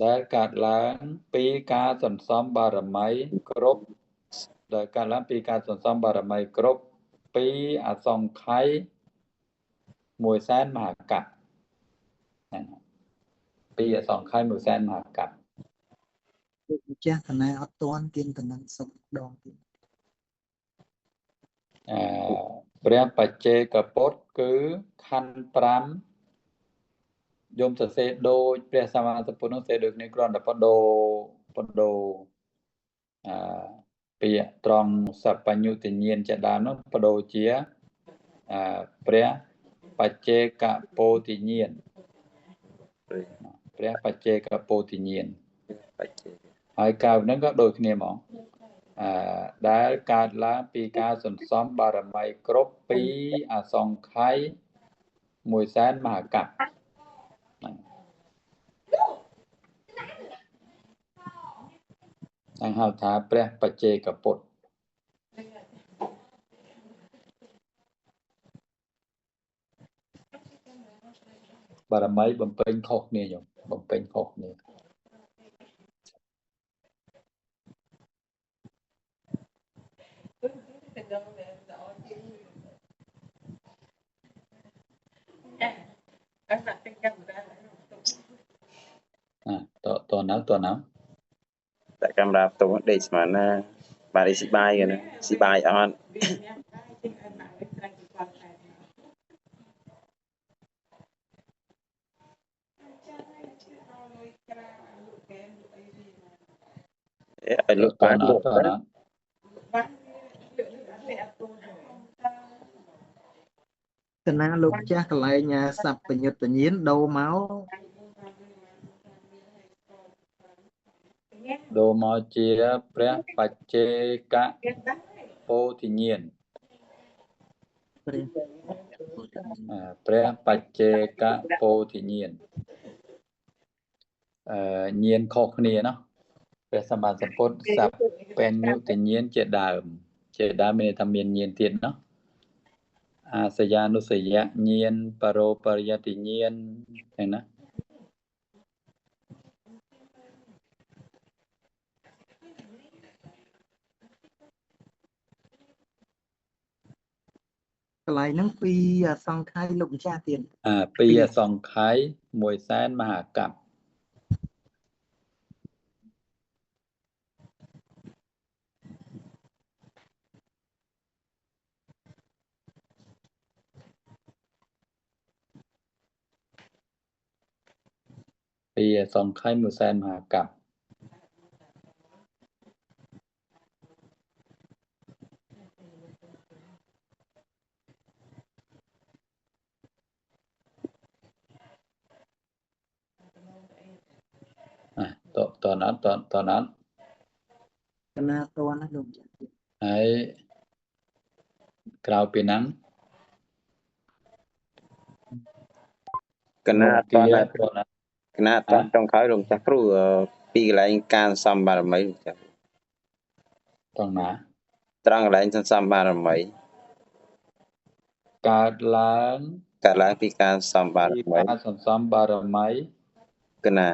ដែលកើតឡើងពីការសន្សំបារមីគ្រប់ពីអសង្ខ័យ1សែនមហាកប្បពីអសង្ខ័យ1សែនមហាកប្បលោកម្ចាស់កណែអត់ទាន់ទៀនតំណសុខដងទៀតព្រះបច្ចេកពុទ្ធគឺខណ្ឌ5យមសរសេរដូចព្រះសម្មាសម្ពុទ្ធនោះសេរដូចគ្នាគ្រាន់តែបដូរ បដូរពាក្យត្រង់សព្បញ្ញុទញ្ញាណជាដើមនោះបដូរជាព្រះបច្ចេកពោធិញ្ញាណព្រះបច្ចេកពោធិញ្ញាណហើយកើតហ្នឹងក៏ដូចគ្នាហ្មងដែលកើតឡើងពីការសន្សំបារមីគ្រប់ពីអសង្ខ័យ100,000 មហាកប្បហ្នឹងហៅថាព្រះបច្ចេកពុទ្ធបារមីបំពេញខុសគ្នាញោមបំពេញខុសគ្នាតណាតែកាមេរ៉ាផ្ទុំដេកស្មានណាបាទស៊ីបាយណាស៊ីបាយអត់ឲ្យលោកបានលោកណាកណាលោកម្ចាស់កន្លែងសព្បញ្ញុតញ្ញាណដូរមកជាព្រះបច្ចេកពោធិញ្ញាណព្រះបច្ចេកពោធិញ្ញាណញាណខុសគ្នាណាព្រះសម្មាសម្ពុទ្ធសព្បញ្ញុតញ្ញាណជាដើមមានថាមានញាណទៀតណាអាសយានុសយញាណបរោបរិយតិញាណហ្នឹងណាកន្លែងហ្នឹងពីសង្ខ័យលោកម្ចាស់ទៀតពីសង្ខ័យ100,000 មហាកប្បពីសង្ខ័យ100,000 មហាកប្បតណាត់កណាតណាលោកម្ចាស់ហើយក្រៅពីហ្នឹងកណាតចុងក្រោយលោកម្ចាស់គ្រូពីកន្លែងការសំបារមីលោកចាស់ត្រង់ណាត្រង់កន្លែងសន្សំបារមីកើតឡើងពីការសំបារមីការសន្សំបារមីកណា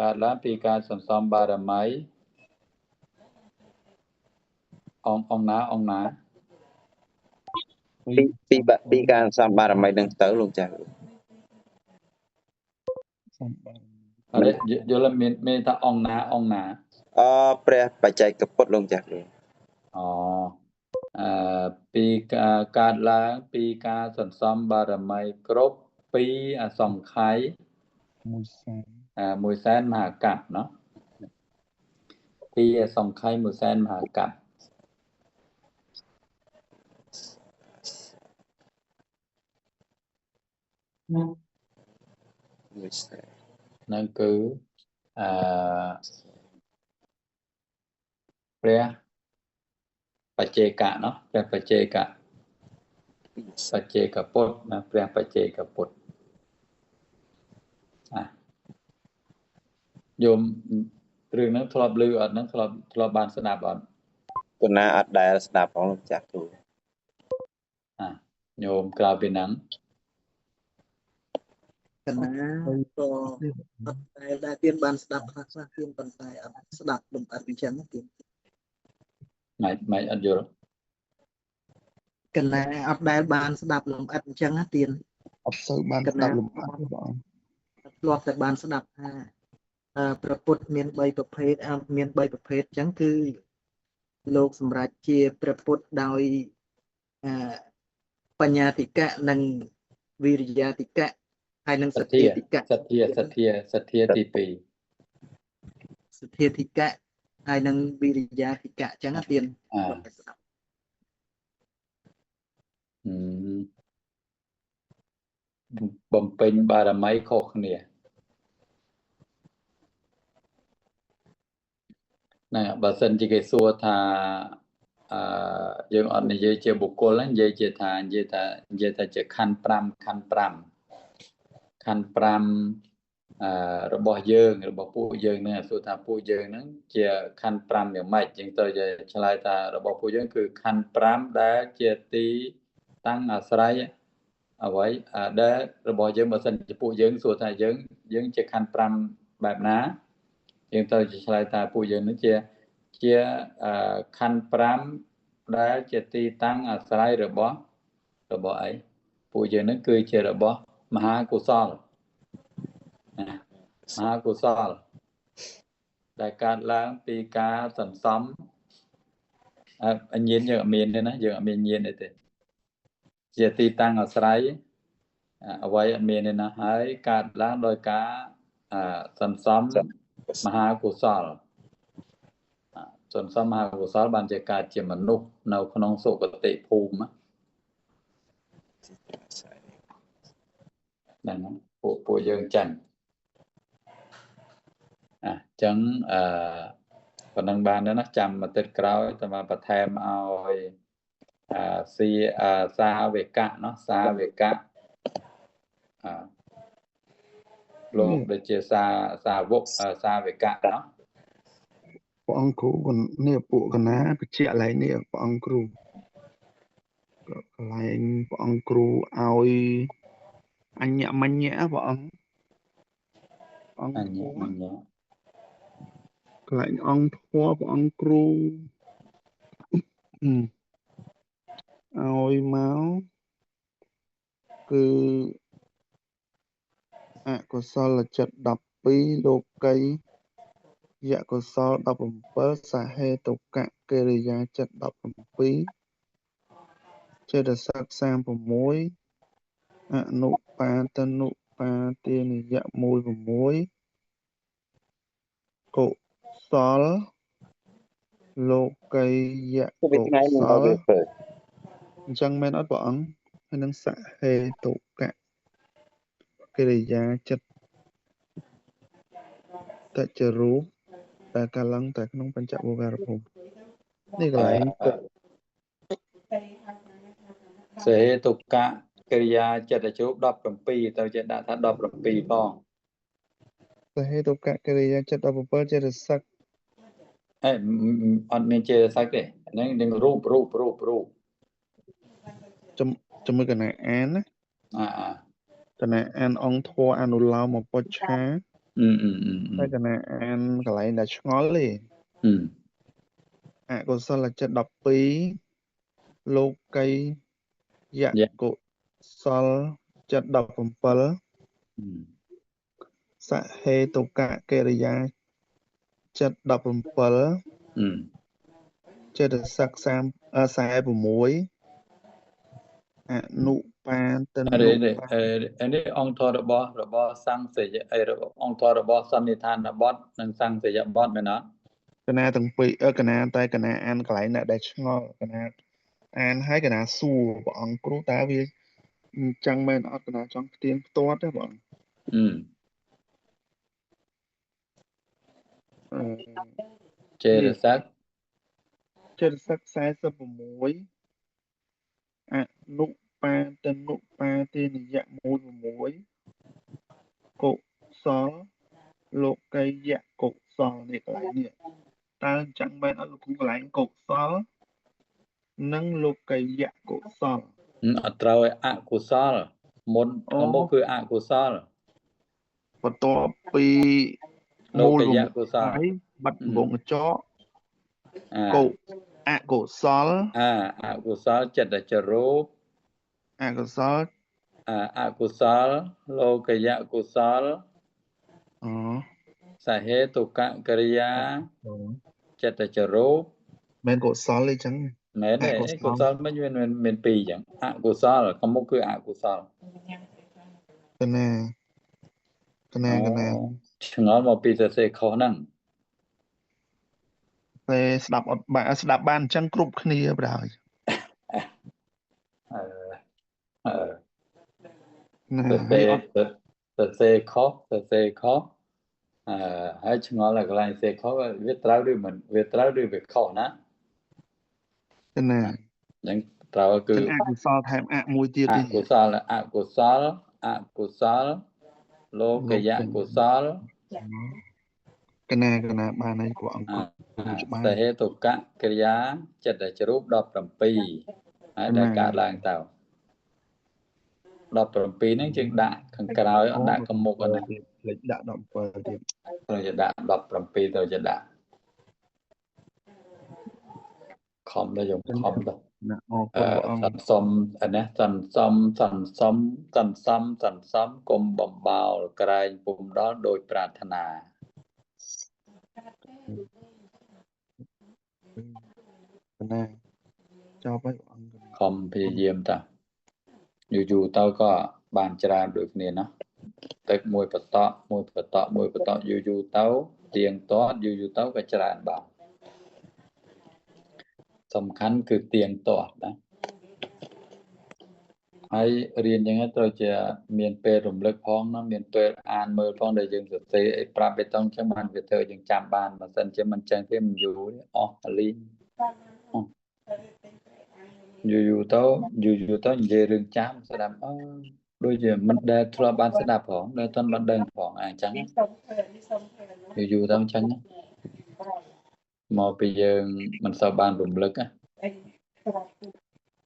កើតឡើងពីការសន្សំបារមីអង្គណាពីការសន្សំបារមីនឹងទៅលោកចាស់អរយល់មានថាអង្គណាព្រះបច្ចេកពុទ្ធលោកចាស់គ្រូពីការកើតឡើងពីការសន្សំបារមីគ្រប់ពីអសង្ខ័យ100,000 មហាកប្បเนาะពីអសង្ខ័យ100,000 មហាកប្បហ្នឹងគឺព្រះបច្ចេកเนาะព្រះបច្ចេកពុទ្ធណាព្រះបច្ចេកពុទ្ធយមរឿងហ្នឹងធ្លាប់ឮអត់ហ្នឹងធ្លាប់បានស្ដាប់អត់គណាអត់ដែលស្ដាប់ផងលោកចាស់គ្រូញោមក្រៅពីហ្នឹងកណាក៏អត់ដែលទៀនបានស្ដាប់ខ្លះទៀនប៉ុន្តែអត់ស្ដាប់លំអិតអញ្ចឹងទៀនមិនអត់យល់កណាអត់ដែលបានស្ដាប់លំអិតអញ្ចឹងទៀនអត់សូវបានស្ដាប់លំអិតបងធ្លាប់តែបានស្ដាប់ថាព្រះពុទ្ធមាន3ប្រភេទមាន3ប្រភេទអញ្ចឹងគឺលោកសម្រាប់ជាព្រះពុទ្ធដោយបញ្ញតិកៈនិងវិរិយាតិកៈហើយនឹងសទ្ធាតិកៈសទ្ធាទី2 សធាធិកៈហើយនឹងវិរិយាធិកៈអញ្ចឹងទៀនបំពេញបារមីខុសគ្នាណាបើសិនជាគេសួរថាយើងអត់និយាយជាបុគ្គលនិយាយថាជាខណ្ឌ5ខណ្ឌ5របស់យើងរបស់ពួកយើងហ្នឹងសួរថាពួកយើងហ្នឹងជាខណ្ឌ5យ៉ាងម៉េចយើងទៅឆ្លើយថារបស់ពួកយើងគឺខណ្ឌ5ដែលជាទីតាំងអាស្រ័យអ្វីដែលរបស់យើងបើសិនជាពួកយើងសួរថាយើងជាខណ្ឌ5បែបណាយើងទៅឆ្លើយថាពួកយើងនឹងជាខណ្ឌ5ដែលជាទីតាំងអាស្រ័យរបស់អីពួកយើងនឹងគឺជារបស់មហាកុសលមហាកុសលដែលកើតឡើងពីការសន្សំញាណយើងអត់មានទេណាយើងអត់មានញាណទេជាទីតាំងអាស្រ័យអ្វីអត់មានទេណាហើយកើតឡើងដោយការសន្សំមហាកុសលសន្សំមហាកុសលបានជាកើតជាមនុស្សនៅក្នុងសុគតិភូមិហ្នឹងពួកយើងចឹងអញ្ចឹងប៉ុណ្ណឹងបានដែរណាចាំមកទឹកក្រោយតែមកបន្ថែមឲ្យសាវេកៈเนาะសាវេកៈលោកដូចជាសាវកសាវេកៈเนาะព្រះអង្គគ្រូនេះពួកកណាបច្ចៈកន្លែងនេះព្រះអង្គគ្រូកន្លែងព្រះអង្គគ្រូឲ្យអញ្ញមញ្ញៈព្រះអង្គអញ្ញមញ្ញៈកន្លែងអង្គធម៌ព្រះអង្គគ្រូឲ្យមកគឺអកុសលចិត្ត12លោកីយកុសល17សហេតុកកិរិយាចិត្ត17ចេតសិក36អនុបាទនុបាទេនិយៈមូល6កុសលលោកីយកុសលអញ្ចឹងមែនអត់ព្រះអង្គហើយនឹងសហេតុកកិរិយាចិត្តតចរូបដែលកាលឡើងតែក្នុងបញ្ចវោការភូមិនេះកន្លែងសហេតុកកិរិយាចិត្តជរូប17ទៅជាដាក់ថា17ផងសហេតុកកិរិយាចិត្ត17ចេតសិកអត់មានចេតសិកទេហ្នឹងនឹងរូបជាមួយកណាអានណាកណាអានអង្គធម៌អនុឡោមពុច្ឆាហើយកណាអានកន្លែងដែលឆ្ងល់ទេអកុសលចិត្ត12លោកីយកុសលចិត្ត17សហេតុកកិរិយាចិត្ត17ចេតសិក46អនុបាទនុនេះអង្គធម៌របស់សង្ឃសយអង្គធម៌របស់សន្និដ្ឋានបទនិងសង្ឃសយបទមែនអត់កណាទាំងពីរកណាតែកណាអានកន្លែងណាដែលឆ្ងល់កណាអានហើយកណាសួរព្រះអង្គគ្រូតើវាអញ្ចឹងមែនអត់កណាចង់ផ្ទៀងផ្ទាត់ទេបងចេតសិក46អនុបាទនុបាទេនិយៈមូល6កុសលលោកីយកុសលនេះកន្លែងនេះតើអញ្ចឹងមែនអត់លោកគ្រូកន្លែងកុសលនិងលោកីយកុសលអត់ត្រូវឲ្យអកុសលមុនខាងមុខគឺអកុសលបន្ទាប់ពីលោកីយកុសលបាត់វងកញ្ចក់កុអកុសលអកុសលចិត្តចរូបអកុសលអកុសលលោកីយកុសលសហេតុកកិរិយាចិត្តចរូបមែនកុសលអីចឹងមែនទេកុសលមិនមានពីរចឹងអកុសលខាងមុខគឺអកុសលកណាឆ្ងល់មកពីសរសេរខុសហ្នឹង តែស្ដាប់អត់បានស្ដាប់បានអញ្ចឹងគ្រប់គ្នាបណ្ដោយ សរសេរខុសហើយឆ្ងល់កន្លែងសេខុសវាត្រូវឬមិនវាត្រូវឬវាខុសណាអញ្ចឹងត្រូវគឺអកុសលថែមអមួយទៀតអកុសលលោកយៈកុសលកណាបានហើយពួកអង្គច្បាស់សហេតុកកិរិយាចិត្តចរូប17ហើយដែលកើតឡើងទៅ17ហ្នឹងយើងដាក់ខាងក្រោយអត់ដាក់កមុខណាលេខដាក់17ទៀតត្រូវจะដាក់17ត្រូវจะដាក់ខំដល់យើងខំដល់ណាអរគុណព្រះអង្គសុំអានេះសន្សំគុំបំបោលក្រែងពុំដល់ដោយប្រាថ្នាណាចប់ហើយអង្គខំព្យាយាមតាយូរទៅក៏បានច្រើនដូចគ្នាណាទឹកមួយបតក់យូរទៅទៀងទាត់យូរទៅក៏ច្រើនបានសំខាន់គឺទៀងទាត់ណាហើយរៀនយ៉ាងហ្នឹងត្រូវជាមានពេលរំលឹកផងណាមានពេលអានមើលផងដែលយើងសរសេរអីប្រាប់បេតុងចឹងបានវាធ្វើយើងចាំបានបើមិនជាមិនចឹងទេមិនយូរអស់លីងយូរទៅនិយាយរឿងចាំស្ដាប់ដូចជាមិនដែលធ្លាប់បានស្ដាប់ផងដែលតន់បានដឹងផងអញ្ចឹងយូរទៅអញ្ចឹងមកពីយើងមិនសូវបានរំលឹកណា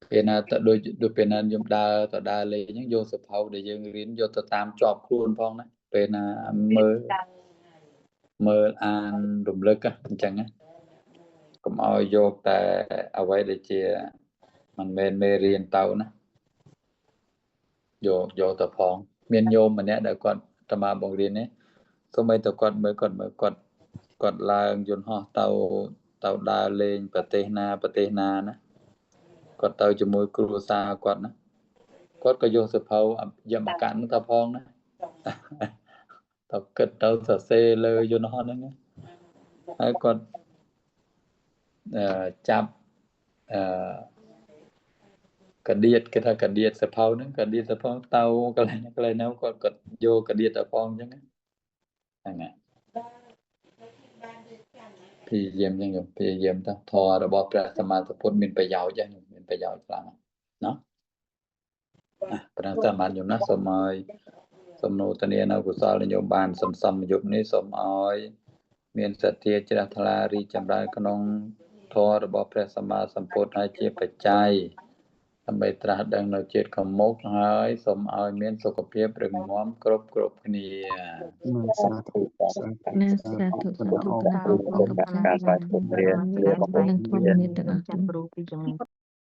ពេលណាទៅដូចពេលណាខ្ញុំដើរលេងអញ្ចឹងយកសភៅដែលយើងរៀនយកទៅតាមជាប់ខ្លួនផងណាពេលណាមើលអានរំលឹកអញ្ចឹងណាកុំឲ្យយកតែអ្វីដែលជាមិនមែនមេរៀនទៅណាយកទៅផងមានញោមម្នាក់ដែលគាត់អាត្មាបង្រៀននេះសូម្បីតែគាត់មើលគាត់ឡើងយន្តហោះទៅដើរលេងប្រទេសណាណាគាត់ទៅជាមួយគ្រួសារគាត់ណាគាត់ក៏យកសភៅយមកានទៅផងណាទៅគិតទៅសរសេរលើយន្តហោះហ្នឹងហើយគាត់ចាប់កដៀតគេថាកដៀតសភៅហ្នឹងកដៀតសភៅទៅកន្លែងណាគាត់យកកដៀតទៅផងអញ្ចឹងហ្នឹងព្យាយាមអញ្ចឹងព្យាយាមទៅធម៌របស់ព្រះសម្មាសម្ពុទ្ធមានប្រយោជន៍មានប្រយោជន៍ខ្លាំងណាព្រះសម្មាសម្ពុទ្ធណាសូមឲ្យសំណូតនានៅកុសលញោមបានសន្សំយុគនេះសូមឲ្យមានសទ្ធាជ្រះថ្លារីចម្រើនក្នុងធម៌របស់ព្រះសម្មាសម្ពុទ្ធហើយជាបច្ច័យដើម្បីត្រាស់ដឹងនៅជាតិខាងមុខហើយសូមឲ្យមានសុខភាពរឹងមាំគ្រប់គ្នាសាធុសាធុគណៈអង្គការរៀនទាំងអស់ចាត់គ្រូពីចំណុច